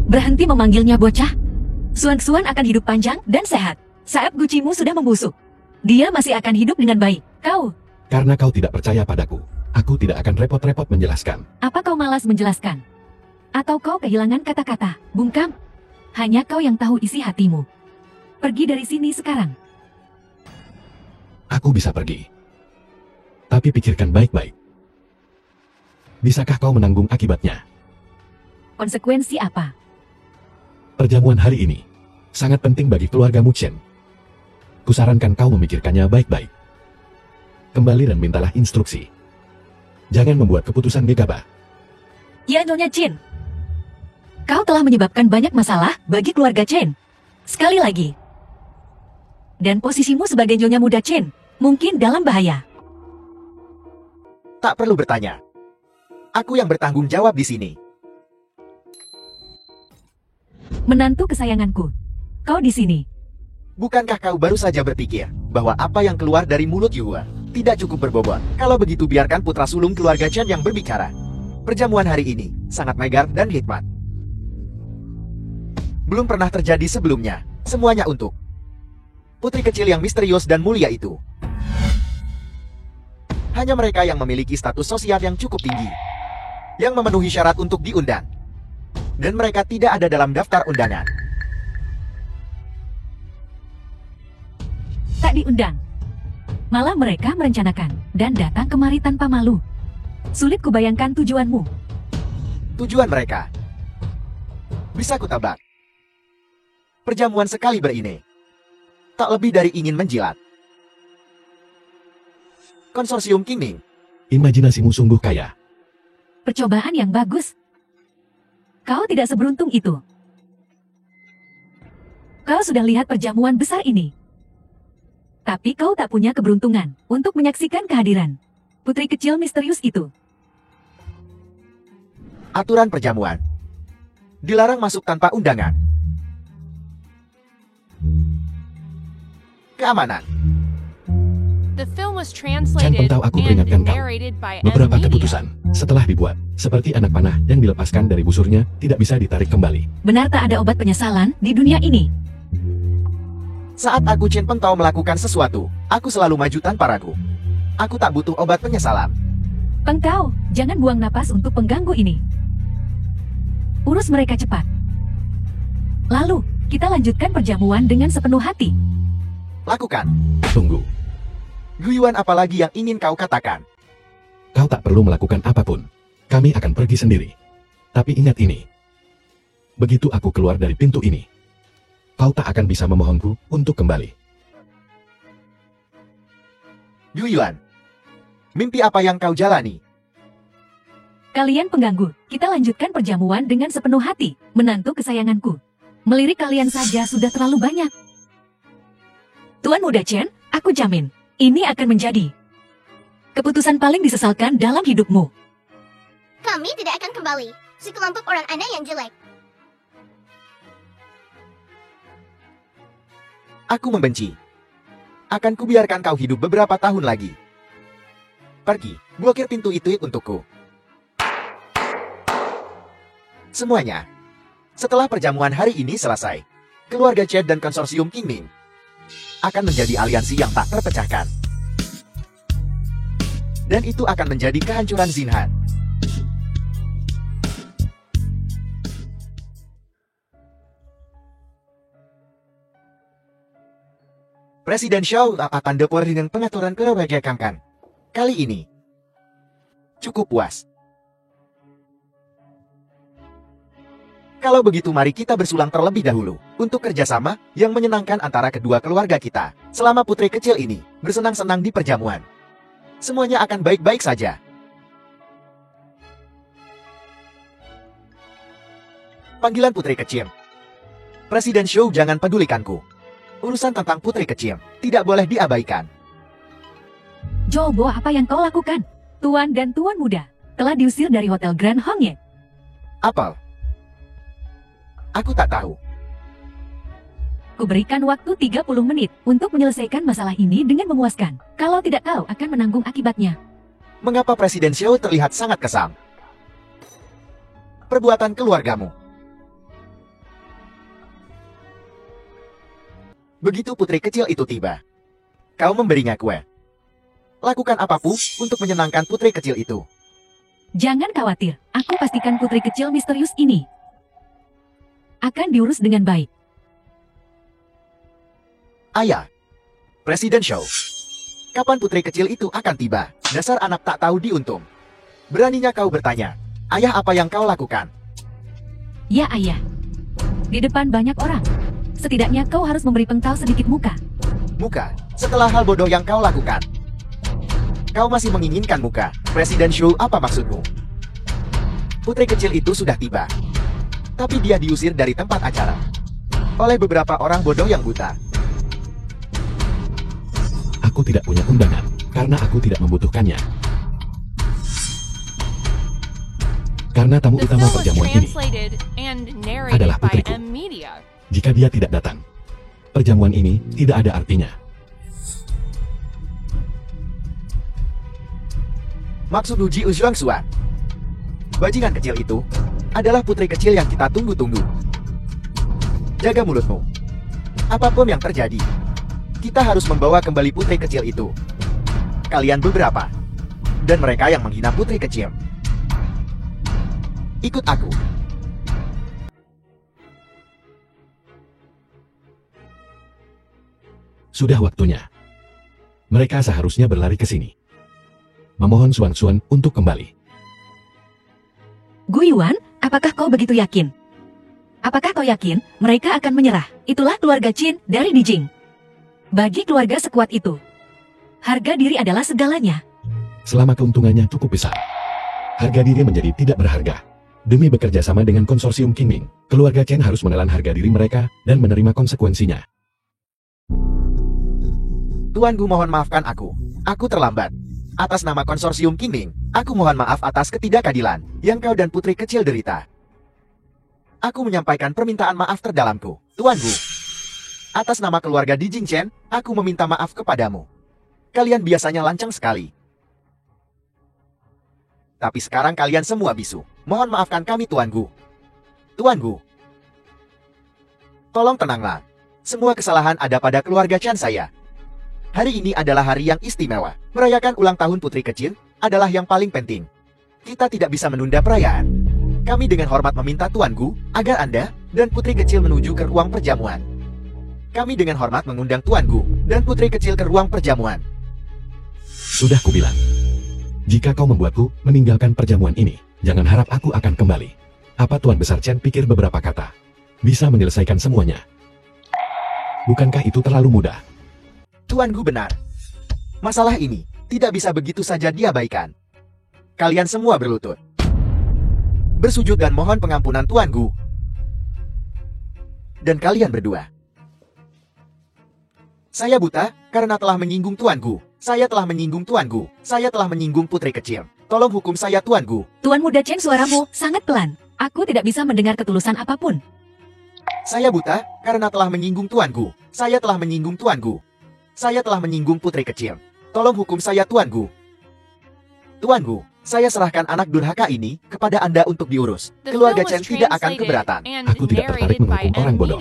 Berhenti memanggilnya bocah. Xuan akan hidup panjang dan sehat. Saat gucimu sudah membusuk, dia masih akan hidup dengan baik. Kau. Karena kau tidak percaya padaku, aku tidak akan repot-repot menjelaskan. Apa kau malas menjelaskan? Atau kau kehilangan kata-kata? Bungkam. Hanya kau yang tahu isi hatimu. Pergi dari sini sekarang. Aku bisa pergi. Tapi pikirkan baik-baik. Bisakah kau menanggung akibatnya? Konsekuensi apa? Perjamuan hari ini sangat penting bagi keluarga Mu Chen. Kusarankan kau memikirkannya baik-baik. Kembali dan mintalah instruksi. Jangan membuat keputusan gegabah. Ya, Nyonya Chen. Kau telah menyebabkan banyak masalah bagi keluarga Chen. Sekali lagi. Dan posisimu sebagai Nyonya Muda Chen mungkin dalam bahaya. Tak perlu bertanya. Aku yang bertanggung jawab di sini. Menantu kesayanganku, kau di sini. Bukankah kau baru saja berpikir bahwa apa yang keluar dari mulut Yuhua tidak cukup berbobot? Kalau begitu biarkan putra sulung keluarga Chen yang berbicara. Perjamuan hari ini sangat megar dan hikmat. Belum pernah terjadi sebelumnya. Semuanya untuk putri kecil yang misterius dan mulia itu. Hanya mereka yang memiliki status sosial yang cukup tinggi, yang memenuhi syarat untuk diundang. Dan mereka tidak ada dalam daftar undangan. Tak diundang. Malah mereka merencanakan dan datang kemari tanpa malu. Sulit kubayangkan tujuanmu. Tujuan mereka bisa kutebak. Perjamuan sekali ini. Tak lebih dari ingin menjilat. Konsorsium Qingming. Imajinasimu sungguh kaya. Percobaan yang bagus. Kau tidak seberuntung itu. Kau sudah lihat perjamuan besar ini. Tapi kau tak punya keberuntungan untuk menyaksikan kehadiran putri kecil misterius itu. Aturan perjamuan. Dilarang masuk tanpa undangan. Keamanan. The film was Chan translated Peng tahu aku and peringatkan kau. narrated by Beberapa M-Media. keputusan setelah dibuat, seperti anak panah yang dilepaskan dari busurnya, tidak bisa ditarik kembali. Benar tak ada obat penyesalan di dunia ini? Saat aku Chen Peng Tao melakukan sesuatu, aku selalu maju tanpa ragu. Aku tak butuh obat penyesalan. Peng Tao, jangan buang napas untuk pengganggu ini. Urus mereka cepat. Lalu, kita lanjutkan perjamuan dengan sepenuh hati. Lakukan. Tunggu, Guyuan apalagi yang ingin kau katakan? kau tak perlu melakukan apapun. Kami akan pergi sendiri. Tapi ingat ini. Begitu aku keluar dari pintu ini, kau tak akan bisa memohonku untuk kembali. Guyuan. Mimpi apa yang kau jalani? Kalian pengganggu, kita lanjutkan perjamuan dengan sepenuh hati, menantu kesayanganku. Melirik kalian saja sudah terlalu banyak. Tuan Muda Chen, aku jamin, ini akan menjadi keputusan paling disesalkan dalam hidupmu. Kami tidak akan kembali. Sekelompok orang aneh yang jelek. Aku membenci. Akan kubiarkan kau hidup beberapa tahun lagi. Pergi, blokir pintu itu untukku. Semuanya. Setelah perjamuan hari ini selesai, keluarga Chen dan konsorsium Qingming akan menjadi aliansi yang tak terpecahkan. Dan itu akan menjadi kehancuran Xinhan. Presiden Xiao akan depor dengan pengaturan kebijakan. Kali ini, cukup puas. Kalau begitu mari kita bersulang terlebih dahulu untuk kerjasama yang menyenangkan antara kedua keluarga kita. Selama putri kecil ini bersenang-senang di perjamuan, semuanya akan baik-baik saja. Panggilan putri kecil. Presiden Xiao, jangan pedulikanku. Urusan tentang putri kecil tidak boleh diabaikan. Jobo, apa yang kau lakukan? Tuan dan Tuan Muda telah diusir dari Hotel Grand Hongye. Apel. Aku tak tahu. Kuberikan waktu 30 menit untuk menyelesaikan masalah ini dengan memuaskan. Kalau tidak, kau akan menanggung akibatnya. Mengapa Presiden Xiao terlihat sangat kesal? Perbuatan keluargamu. Begitu putri kecil itu tiba, kau memberinya kue. Lakukan apapun untuk menyenangkan putri kecil itu. Jangan khawatir, aku pastikan putri kecil misterius ini akan diurus dengan baik. Ayah, Presiden Xiao, kapan putri kecil itu akan tiba? Dasar anak tak tahu diuntung. Beraninya kau bertanya, ayah, apa yang kau lakukan? Ya ayah, di depan banyak orang. Setidaknya kau harus memberi Peng Tao sedikit muka. Muka, setelah hal bodoh yang kau lakukan. Kau masih menginginkan muka. Presiden Xiao, apa maksudmu? Putri kecil itu sudah tiba. Tapi dia diusir dari tempat acara oleh beberapa orang bodoh yang buta. Aku tidak punya undangan, karena aku tidak membutuhkannya. Karena tamu The utama film was perjamuan ini translated and narrated adalah by putriku. M-Media. Jika dia tidak datang, perjamuan ini tidak ada artinya. Maksud Uji Uzhuangxuan, bajingan kecil itu adalah putri kecil yang kita tunggu-tunggu. Jaga mulutmu. Apapun yang terjadi, kita harus membawa kembali putri kecil itu. Kalian beberapa, dan mereka yang menghina putri kecil. Ikut aku. Sudah waktunya. Mereka seharusnya berlari ke sini. Memohon Xuan untuk kembali. Guyuan, apakah kau begitu yakin? Apakah kau yakin mereka akan menyerah? Itulah keluarga Qin dari Dijing. Bagi keluarga sekuat itu, harga diri adalah segalanya. Selama keuntungannya cukup besar, harga diri menjadi tidak berharga. Demi bekerja sama dengan konsorsium Qingming, keluarga Chen harus menelan harga diri mereka dan menerima konsekuensinya. Tuan Gu, mohon maafkan aku. Aku terlambat. Atas nama konsorsium Qingming, aku mohon maaf atas ketidakadilan yang kau dan putri kecil derita. Aku menyampaikan permintaan maaf terdalamku, Tuan Gu. Atas nama keluarga Dijing Chen, aku meminta maaf kepadamu. Kalian biasanya lancang sekali. Tapi sekarang kalian semua bisu. Mohon maafkan kami, Tuan Gu. Tuan Gu, tolong tenanglah. Semua kesalahan ada pada keluarga Chen saya. Hari ini adalah hari yang istimewa. Merayakan ulang tahun putri kecil adalah yang paling penting. Kita tidak bisa menunda perayaan. Kami dengan hormat meminta Tuan Gu agar Anda dan putri kecil menuju ke ruang perjamuan. Kami dengan hormat mengundang Tuan Gu dan putri kecil ke ruang perjamuan. Sudah kubilang, jika kau membuatku meninggalkan perjamuan ini, jangan harap aku akan kembali. Apa Tuan Besar Chen pikir beberapa kata bisa menyelesaikan semuanya? Bukankah itu terlalu mudah? Tuan Gu benar. Masalah ini tidak bisa begitu saja diabaikan. Kalian semua berlutut, bersujud dan mohon pengampunan Tuan Gu. Dan kalian berdua. Saya buta karena telah menyinggung Tuan Gu. Saya telah menyinggung Tuan Gu. Saya telah menyinggung putri kecil. Tolong hukum saya, Tuan Gu. Tuan Muda Chen, suaramu sangat pelan. Aku tidak bisa mendengar ketulusan apapun. Saya buta karena telah menyinggung Tuan Gu. Saya telah menyinggung Tuan Gu. Saya telah menyinggung putri kecil. Tolong hukum saya, Tuan Gu. Tuan Gu, saya serahkan anak durhaka ini kepada Anda untuk diurus. Keluarga Chen tidak akan keberatan. Aku tidak tertarik menghukum orang bodoh.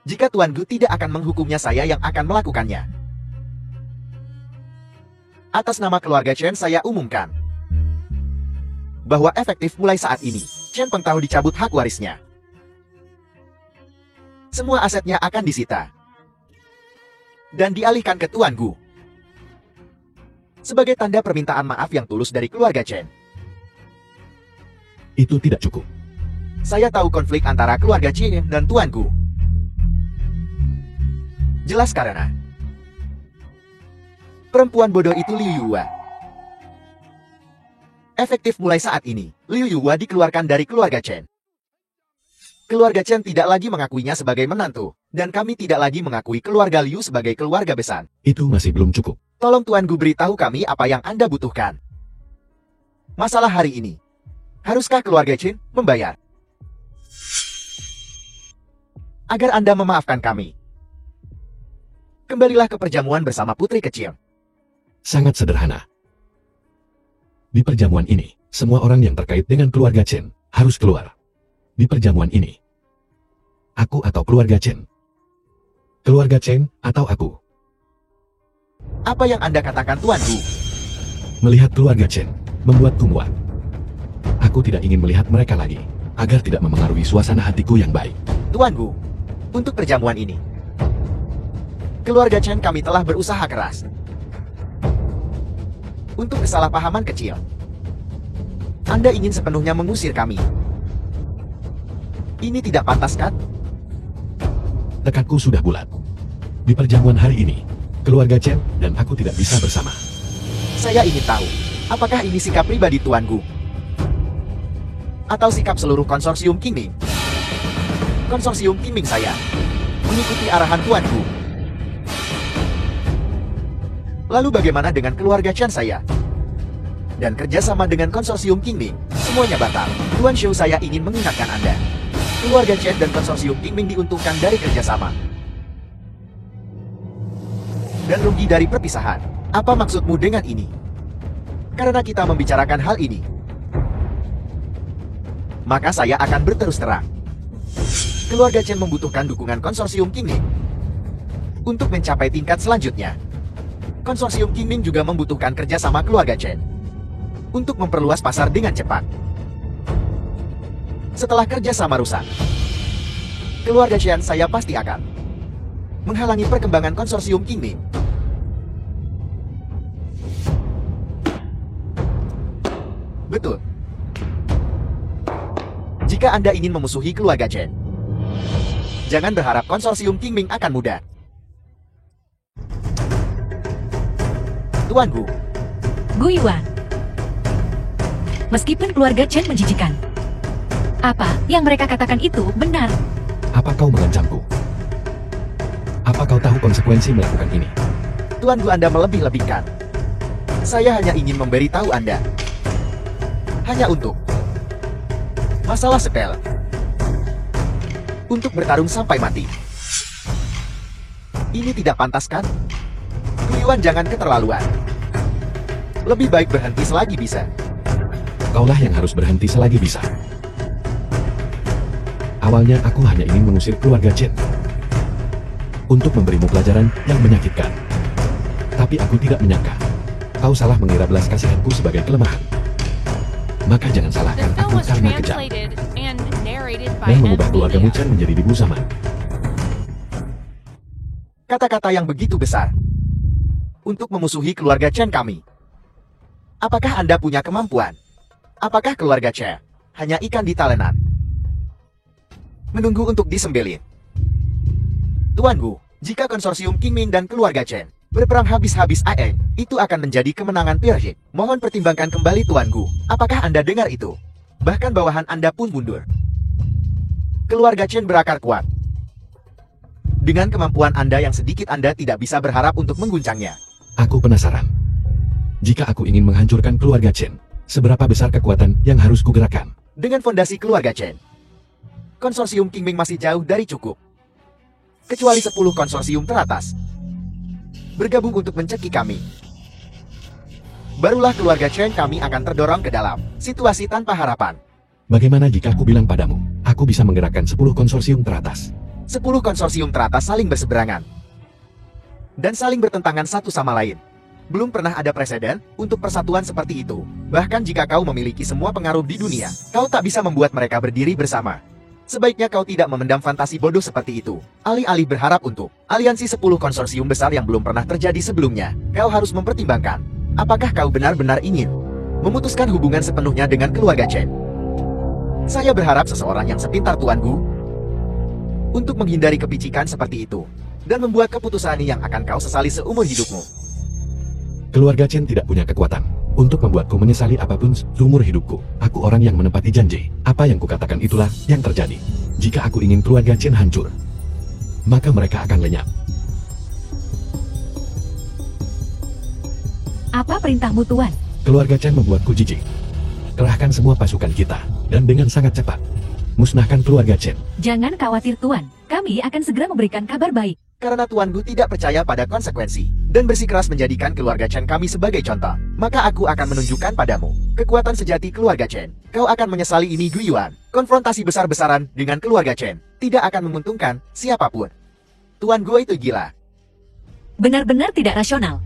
Jika Tuan Gu tidak akan menghukumnya, saya yang akan melakukannya. Atas nama keluarga Chen saya umumkan bahwa efektif mulai saat ini, Chen Peng Tao dicabut hak warisnya. Semua asetnya akan disita dan dialihkan ke Tuan Gu sebagai tanda permintaan maaf yang tulus dari keluarga Chen. Itu tidak cukup. Saya tahu konflik antara keluarga Chen dan Tuan Gu. Jelas karena perempuan bodoh itu Liu Yuwa. Efektif mulai saat ini, Liu Yuwa dikeluarkan dari keluarga Chen. Keluarga Chen tidak lagi mengakuinya sebagai menantu, dan kami tidak lagi mengakui keluarga Liu sebagai keluarga besar. Itu masih belum cukup. Tolong Tuan Gu beritahu kami apa yang Anda butuhkan. Masalah hari ini, haruskah keluarga Chen membayar? Agar Anda memaafkan kami. Kembalilah ke perjamuan bersama putri kecil. Sangat sederhana. Di perjamuan ini, semua orang yang terkait dengan keluarga Chen harus keluar. Di perjamuan ini, aku atau keluarga Chen? Keluarga Chen atau aku? Apa yang Anda katakan, Tuan Gu? Melihat keluarga Chen membuatku muak. Aku tidak ingin melihat mereka lagi, agar tidak memengaruhi suasana hatiku yang baik. Tuan Gu, untuk perjamuan ini, keluarga Chen kami telah berusaha keras. Untuk kesalahpahaman kecil, Anda ingin sepenuhnya mengusir kami. Ini tidak pantas, kan? Tekadku sudah bulat. Di perjamuan hari ini, keluarga Chen dan aku tidak bisa bersama. Saya ingin tahu, apakah ini sikap pribadi Tuan Gu? Atau sikap seluruh konsorsium Qingming? Konsorsium Qingming saya mengikuti arahan Tuan Gu. Lalu bagaimana dengan keluarga Chen saya? Dan kerjasama dengan konsorsium Qingming, semuanya batal. Tuan Xiu, saya ingin mengingatkan Anda. Keluarga Chen dan konsorsium Qingming diuntungkan dari kerjasama dan rugi dari perpisahan. Apa maksudmu dengan ini? Karena kita membicarakan hal ini, maka saya akan berterus terang. Keluarga Chen membutuhkan dukungan konsorsium Qingming untuk mencapai tingkat selanjutnya. Konsorsium Qingming juga membutuhkan kerjasama keluarga Chen untuk memperluas pasar dengan cepat. Setelah kerjasama rusak, keluarga Chen saya pasti akan menghalangi perkembangan konsorsium Qingming. Betul. Jika Anda ingin memusuhi keluarga Chen, jangan berharap konsorsium Qingming akan mudah. Tuan Gu, Gu Yuan. Meskipun keluarga Chen menjijikan, apa yang mereka katakan itu benar. Apa kau mengancamku? Apa kau tahu konsekuensi melakukan ini? Tuan Gu, Anda melebih-lebihkan. Saya hanya ingin memberitahu Anda. Hanya untuk masalah sepele. Untuk bertarung sampai mati. Ini tidak pantas kan? Gu Yuan, jangan keterlaluan. Lebih baik berhenti selagi bisa. Kaulah yang harus berhenti selagi bisa. Awalnya aku hanya ingin mengusir keluarga Chen untuk memberimu pelajaran yang menyakitkan. Tapi aku tidak menyangka kau salah mengira belas kasihanku sebagai kelemahan. Maka jangan The salahkan film aku was karena kejam translated and narrated by dan mengubah keluarga NVIDIA. Chen menjadi Ibu Zaman. Kata-kata yang begitu besar untuk memusuhi keluarga Chen kami. Apakah Anda punya kemampuan? Apakah keluarga Chen hanya ikan di talenan? Menunggu untuk disembelih. Tuan Gu, jika konsorsium Qingming dan keluarga Chen berperang habis-habis itu akan menjadi kemenangan Pierre. Mohon pertimbangkan kembali Tuan Gu. Apakah Anda dengar itu? Bahkan bawahan Anda pun mundur. Keluarga Chen berakar kuat. Dengan kemampuan Anda yang sedikit, Anda tidak bisa berharap untuk mengguncangnya. Aku penasaran. Jika aku ingin menghancurkan keluarga Chen, seberapa besar kekuatan yang harus kugerakkan? Dengan fondasi keluarga Chen, konsorsium Qingming masih jauh dari cukup. Kecuali 10 konsorsium teratas bergabung untuk mencekik kami. Barulah keluarga Chen kami akan terdorong ke dalam situasi tanpa harapan. Bagaimana jika aku bilang padamu, aku bisa menggerakkan 10 konsorsium teratas? 10 konsorsium teratas saling berseberangan dan saling bertentangan satu sama lain. Belum pernah ada preseden untuk persatuan seperti itu. Bahkan jika kau memiliki semua pengaruh di dunia, kau tak bisa membuat mereka berdiri bersama. Sebaiknya kau tidak memendam fantasi bodoh seperti itu. Alih-alih berharap untuk aliansi 10 konsorsium besar yang belum pernah terjadi sebelumnya, kau harus mempertimbangkan, apakah kau benar-benar ingin memutuskan hubungan sepenuhnya dengan keluarga Chen. Saya berharap seseorang yang sepintar Tuan Gu untuk menghindari kepicikan seperti itu dan membuat keputusan yang akan kau sesali seumur hidupmu. Keluarga Chen tidak punya kekuatan untuk membuatku menyesali apapun seumur hidupku. Aku orang yang menepati janji. Apa yang kukatakan itulah yang terjadi. Jika aku ingin keluarga Chen hancur, maka mereka akan lenyap. Apa perintahmu, Tuan? Keluarga Chen membuatku jijik. Kerahkan semua pasukan kita, dan dengan sangat cepat, musnahkan keluarga Chen. Jangan khawatir, Tuan. Kami akan segera memberikan kabar baik. Karena Tuan Gu tidak percaya pada konsekuensi dan bersikeras menjadikan keluarga Chen kami sebagai contoh, maka aku akan menunjukkan padamu kekuatan sejati keluarga Chen. Kau akan menyesali ini, Gu Yuan. Konfrontasi besar-besaran dengan keluarga Chen tidak akan menguntungkan siapapun. Tuan Gu itu gila. Benar-benar tidak rasional.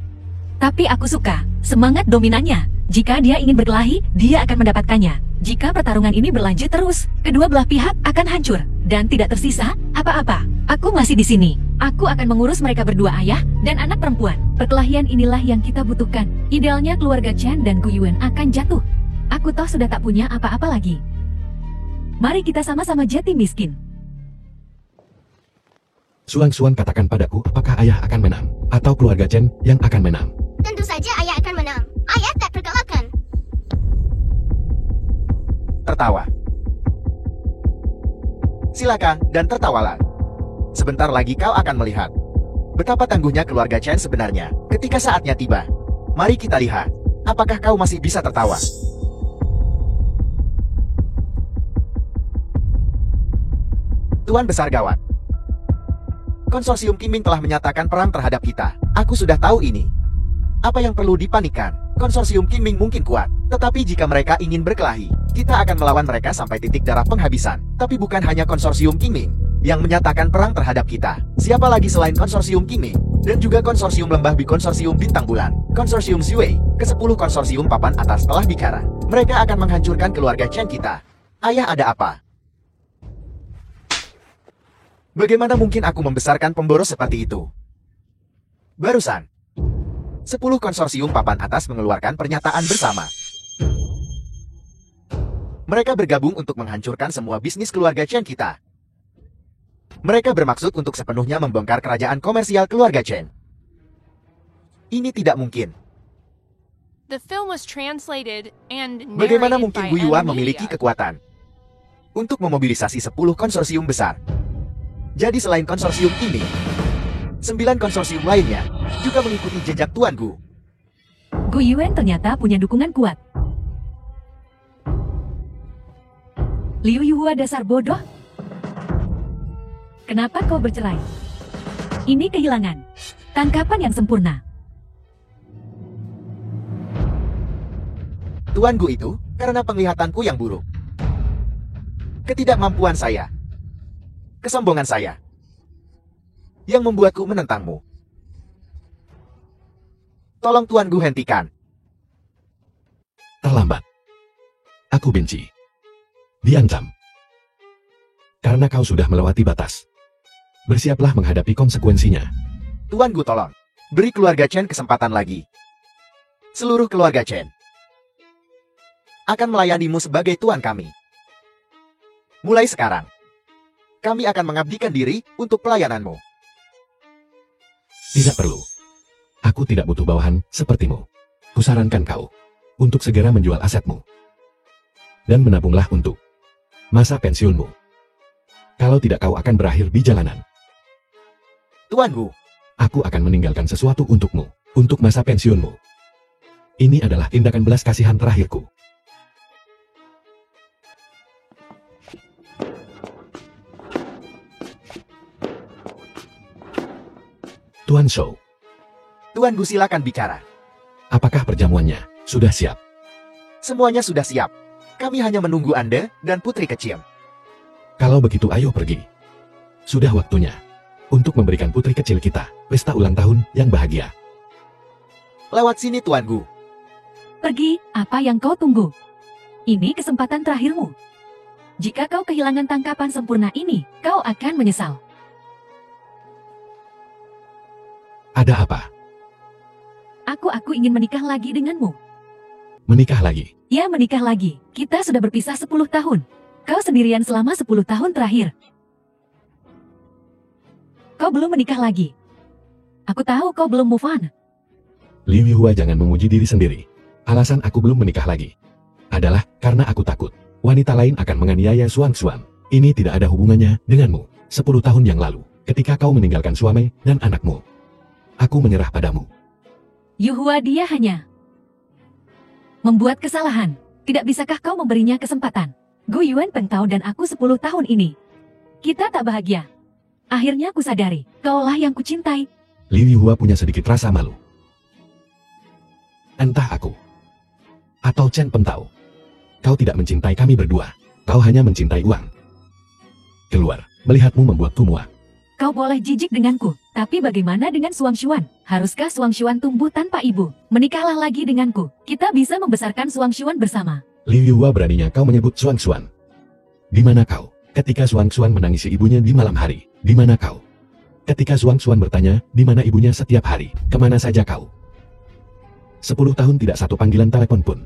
Tapi aku suka semangat dominannya. Jika dia ingin berkelahi, dia akan mendapatkannya. Jika pertarungan ini berlanjut terus, kedua belah pihak akan hancur dan tidak tersisa apa-apa. Aku masih di sini. Aku akan mengurus mereka berdua, ayah dan anak perempuan. Perkelahian inilah yang kita butuhkan. Idealnya keluarga Chen dan Gu Yuan akan jatuh. Aku toh sudah tak punya apa-apa lagi. Mari kita sama-sama jati miskin. Suang-suang, katakan padaku, apakah ayah akan menang, atau keluarga Chen yang akan menang? Tentu saja ayah akan menang. Ayah tak terkalahkan. Tertawa. Silakan dan tertawalah. Sebentar lagi kau akan melihat betapa tangguhnya keluarga Chen sebenarnya. Ketika saatnya tiba, mari kita lihat apakah kau masih bisa tertawa. Tuan Besar Gawat, konsorsium Qingming telah menyatakan perang terhadap kita. Aku sudah tahu ini. Apa yang perlu dipanikkan? Konsorsium Qingming mungkin kuat, tetapi jika mereka ingin berkelahi, kita akan melawan mereka sampai titik darah penghabisan. Tapi bukan hanya konsorsium Qingming yang menyatakan perang terhadap kita. Siapa lagi selain konsorsium Qingming? Dan juga konsorsium Lembah Bi, konsorsium Bintang Bulan, konsorsium Zhuai, ke-10 konsorsium papan atas telah bicara. Mereka akan menghancurkan keluarga Chen kita. Ayah, ada apa? Bagaimana mungkin aku membesarkan pemboros seperti itu? Barusan 10 konsorsium papan atas mengeluarkan pernyataan bersama. Mereka bergabung untuk menghancurkan semua bisnis keluarga Chen kita. Mereka bermaksud untuk sepenuhnya membongkar kerajaan komersial keluarga Chen. Ini tidak mungkin. The film was translated and Bagaimana narrated mungkin by Gu Yuan N memiliki Media. kekuatan untuk memobilisasi 10 konsorsium besar? Jadi selain konsorsium ini, 9 konsorsium lainnya juga mengikuti jejak Tuan Gu. Gu Yuan ternyata punya dukungan kuat. Liu Yuhua dasar bodoh. Kenapa kau bercerai? Ini kehilangan tangkapan yang sempurna. Tuan Gu itu karena penglihatanku yang buruk. Ketidakmampuan saya. Kesombongan saya. Yang membuatku menentangmu. Tolong Tuan Gu hentikan. Terlambat. Aku benci. Diancam. Karena kau sudah melewati batas. Bersiaplah menghadapi konsekuensinya. Tuan Gu tolong. Beri keluarga Chen kesempatan lagi. Seluruh keluarga Chen akan melayanimu sebagai tuan kami. Mulai sekarang, kami akan mengabdikan diri untuk pelayananmu. Tidak perlu. Aku tidak butuh bawahan sepertimu. Kusarankan kau untuk segera menjual asetmu. Dan menabunglah untuk masa pensiunmu. Kalau tidak kau akan berakhir di jalanan. Tuan Gu, Aku akan meninggalkan sesuatu untukmu, untuk masa pensiunmu. Ini adalah tindakan belas kasihan terakhirku. Tuan Shou, Tuan Gu silakan bicara. apakah perjamuannya sudah siap? Semuanya sudah siap. Kami hanya menunggu Anda dan putri kecil. Kalau begitu ayo pergi. Sudah waktunya untuk memberikan putri kecil kita pesta ulang tahun yang bahagia. Lewat sini Tuan Gu. Pergi, apa yang kau tunggu? Ini kesempatan terakhirmu. Jika kau kehilangan tangkapan sempurna ini, kau akan menyesal. Ada apa? Aku ingin menikah lagi denganmu. Menikah lagi? Ya, menikah lagi. Kita sudah berpisah 10 tahun. Kau sendirian selama 10 tahun terakhir. Kau belum menikah lagi. Aku tahu kau belum move on. Liu Yuhua jangan memuji diri sendiri. Alasan aku belum menikah lagi adalah karena aku takut wanita lain akan menganiaya Xuan. Ini tidak ada hubungannya denganmu. 10 tahun yang lalu, ketika kau meninggalkan suami dan anakmu, aku menyerah padamu. Yuhua, dia hanya membuat kesalahan. Tidak bisakah kau memberinya kesempatan? Gu Yuan Pengtao dan aku 10 tahun ini. Kita tak bahagia. Akhirnya aku sadari, kaulah yang kucintai. Liu Yuhua punya sedikit rasa malu. Entah aku atau Chen Pengtao, kau tidak mencintai kami berdua. Kau hanya mencintai uang. Keluar, melihatmu membuatku muak. Kau boleh jijik denganku, tapi bagaimana dengan Suang Xuan? Haruskah Suang Xuan tumbuh tanpa ibu? Menikahlah lagi denganku. Kita bisa membesarkan Suang Xuan bersama. Liu Yuhua, beraninya kau menyebut Xuan. Di mana kau ketika Xuan menangisi ibunya di malam hari? Di mana kau ketika Xuan bertanya di mana ibunya setiap hari? Kemana saja kau? 10 tahun tidak satu panggilan telepon pun.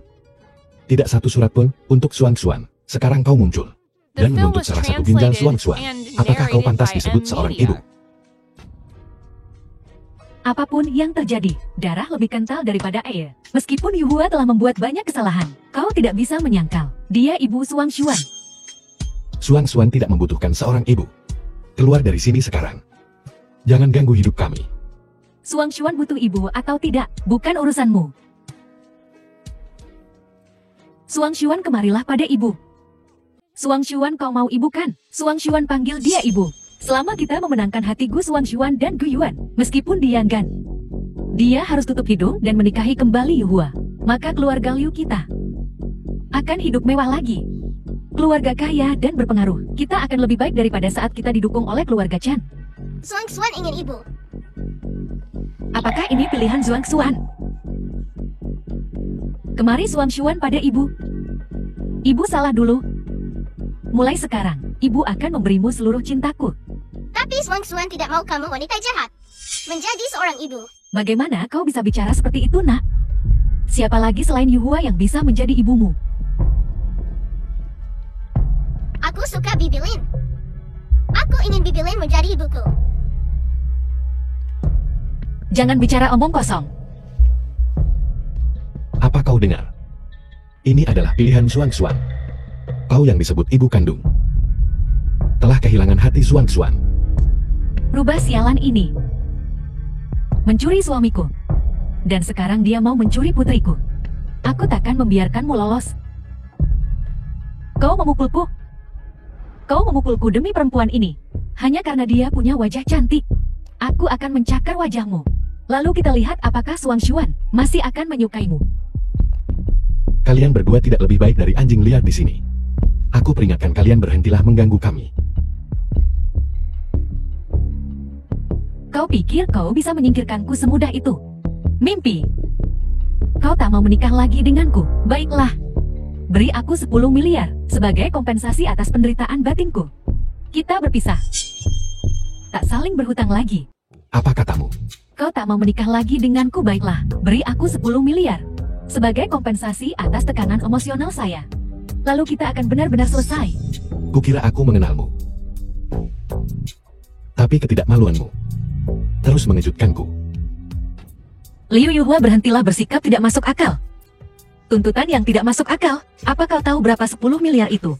Tidak satu surat pun untuk Xuan. Sekarang kau muncul The dan film menuntut was salah satu ginjal translated Xuan. and Apakah kau narrated pantas by disebut N seorang Media. ibu? Apapun yang terjadi, darah lebih kental daripada air. Meskipun Yuhua telah membuat banyak kesalahan, kau tidak bisa menyangkal. Dia ibu Suang Xuan. Xuan tidak membutuhkan seorang ibu. Keluar dari sini sekarang. Jangan ganggu hidup kami. Suang Xuan butuh ibu atau tidak, bukan urusanmu. Suang Xuan, kemarilah pada ibu. Suang Xuan, kau mau ibu kan? Suang Xuan panggil dia ibu. Selama kita memenangkan hati Gu Suang Xuan dan Gu Yuan, meskipun dia enggan, dia harus tutup hidung dan menikahi kembali Yuhua. Maka keluarga Liu kita akan hidup mewah lagi. Keluarga kaya dan berpengaruh. Kita akan lebih baik daripada saat kita didukung oleh keluarga Chan. Suang Xuan ingin ibu. Apakah ini pilihan Suang Xuan? Kemari Suang Xuan pada ibu. Ibu salah dulu. Mulai sekarang, ibu akan memberimu seluruh cintaku. Tapi Suang Xuan tidak mau kamu wanita jahat. Menjadi seorang ibu. Bagaimana kau bisa bicara seperti itu, nak? Siapa lagi selain Yuhua yang bisa menjadi ibumu? Bibi Lin. Aku ingin Bibi Lin menjadi ibuku. Jangan bicara omong kosong. Apa kau dengar? Ini adalah pilihan Xuan. Kau yang disebut ibu kandung telah kehilangan hati Xuan. Rubah sialan ini. Mencuri suamiku. Dan sekarang dia mau mencuri putriku. Aku takkan membiarkanmu lolos. Kau memukulku. Kau memukulku demi perempuan ini. Hanya karena dia punya wajah cantik. Aku akan mencakar wajahmu. Lalu kita lihat apakah Xuan masih akan menyukaimu. Kalian berdua tidak lebih baik dari anjing liar di sini. Aku peringatkan kalian, berhentilah mengganggu kami. Kau pikir kau bisa menyingkirkanku semudah itu? Mimpi. Kau tak mau menikah lagi denganku. Baiklah. Beri aku 10 miliar sebagai kompensasi atas penderitaan batinku. Kita berpisah. Tak saling berhutang lagi. Apa katamu? Kau tak mau menikah lagi denganku, baiklah. Beri aku 10 miliar sebagai kompensasi atas tekanan emosional saya. Lalu kita akan benar-benar selesai. Kukira aku mengenalmu. Tapi ketidakmaluanmu terus mengejutkanku. Liu Yuhua, berhentilah bersikap tidak masuk akal. Tuntutan yang tidak masuk akal. Apa kau tahu berapa 10 miliar itu?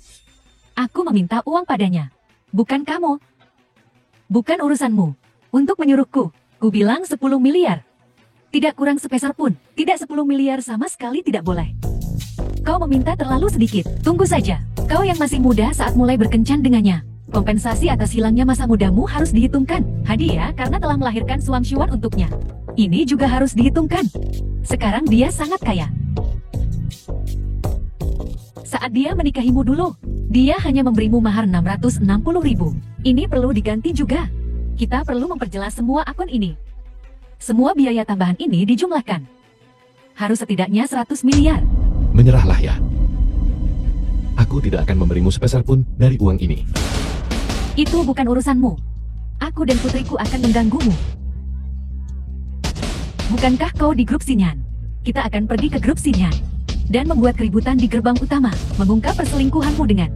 Aku meminta uang padanya. Bukan kamu. Bukan urusanmu. Untuk menyuruhku. Ku bilang 10 miliar. Tidak kurang sepeser pun. Tidak 10 miliar sama sekali tidak boleh. Kau meminta terlalu sedikit. Tunggu saja. Kau yang masih muda saat mulai berkencan dengannya. Kompensasi atas hilangnya masa mudamu harus dihitungkan. Hadiah karena telah melahirkan Xuan untuknya. Ini juga harus dihitungkan. Sekarang dia sangat kaya. Saat dia menikahimu dulu, dia hanya memberimu mahar 660 ribu. Ini perlu diganti juga. Kita perlu memperjelas semua akun ini. Semua biaya tambahan ini dijumlahkan. Harus setidaknya 100 miliar. Menyerahlah ya. Aku tidak akan memberimu sepeser pun dari uang ini. Itu bukan urusanmu. Aku dan putriku akan mengganggumu. Bukankah kau di grup Xinyan? Kita akan pergi ke grup Xinyan dan membuat keributan di gerbang utama, mengungkap perselingkuhanmu dengan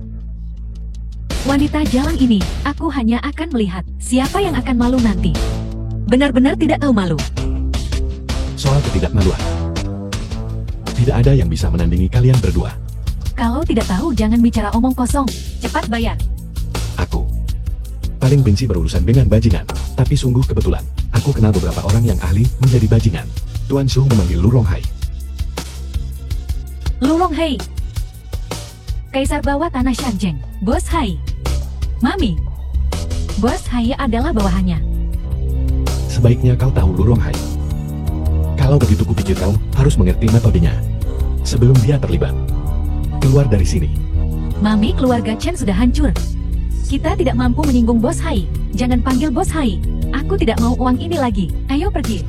wanita jalan ini. Aku hanya akan melihat siapa yang akan malu nanti. Benar-benar tidak tahu malu. Soal ketidakmaluan, tidak ada yang bisa menandingi kalian berdua. Kalau tidak tahu jangan bicara omong kosong. Cepat bayar. Aku paling benci berurusan dengan bajingan, tapi sungguh kebetulan. Aku kenal beberapa orang yang ahli menjadi bajingan. Tuan Su memanggil Lu Ronghai. Lu Ronghai, Kaisar bawah tanah Shanjeng. Bos Hai. Mami. Bos Hai adalah bawahannya. Sebaiknya kau tahu Lu Ronghai. Kalau begitu kupikir kau harus mengerti metodenya sebelum dia terlibat. Keluar dari sini. Mami, keluarga Chen sudah hancur. Kita tidak mampu menyinggung Bos Hai. Jangan panggil Bos Hai. Aku tidak mau uang ini lagi. Ayo pergi.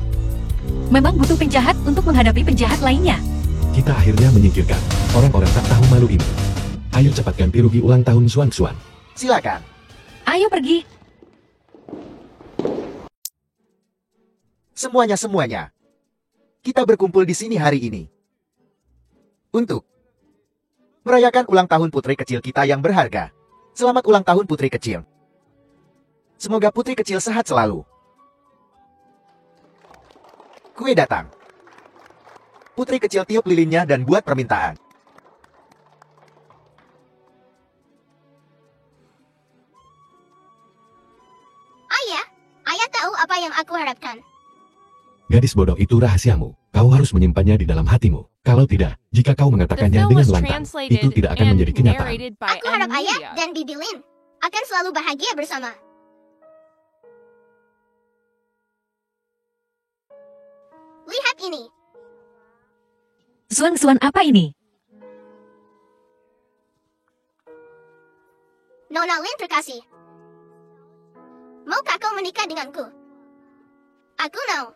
Memang butuh penjahat untuk menghadapi penjahat lainnya. Kita akhirnya menyingkirkan orang-orang tak tahu malu ini. Ayo cepat ganti rugi ulang tahun Xuan. Silakan. Ayo pergi. Semuanya. Kita berkumpul di sini hari ini untuk merayakan ulang tahun putri kecil kita yang berharga. Selamat ulang tahun putri kecil. Semoga putri kecil sehat selalu. Kue datang. Putri kecil tiup lilinnya dan buat permintaan. Ayah tahu apa yang aku harapkan. Gadis bodoh itu rahasiamu. Kau harus menyimpannya di dalam hatimu. Kalau tidak, jika kau The mengatakannya film dengan was lantang, translated itu tidak akan and menjadi kenyataan. narrated by Aku harap ayah Media. dan Bibi Lin akan selalu bahagia bersama. Lihat ini. Xuan apa ini? Nona Lin terkasih. Maukah kau menikah denganku? Aku mau.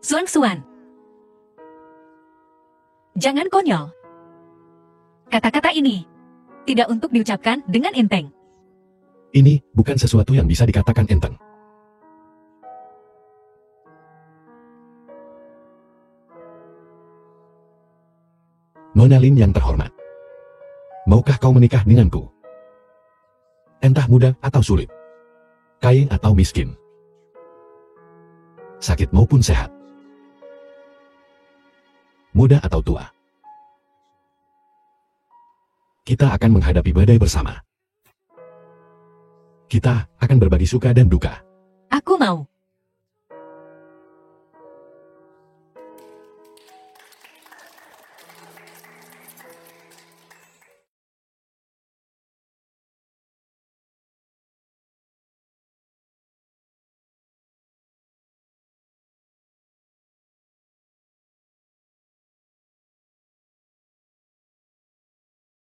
Xuan. Jangan konyol. Kata-kata ini tidak untuk diucapkan dengan enteng. Ini bukan sesuatu yang bisa dikatakan enteng. Nona Lin yang terhormat, maukah kau menikah denganku? entah muda atau sulit, kaya atau miskin, sakit maupun sehat, muda atau tua. Kita akan menghadapi badai bersama. Kita akan berbagi suka dan duka. Aku mau.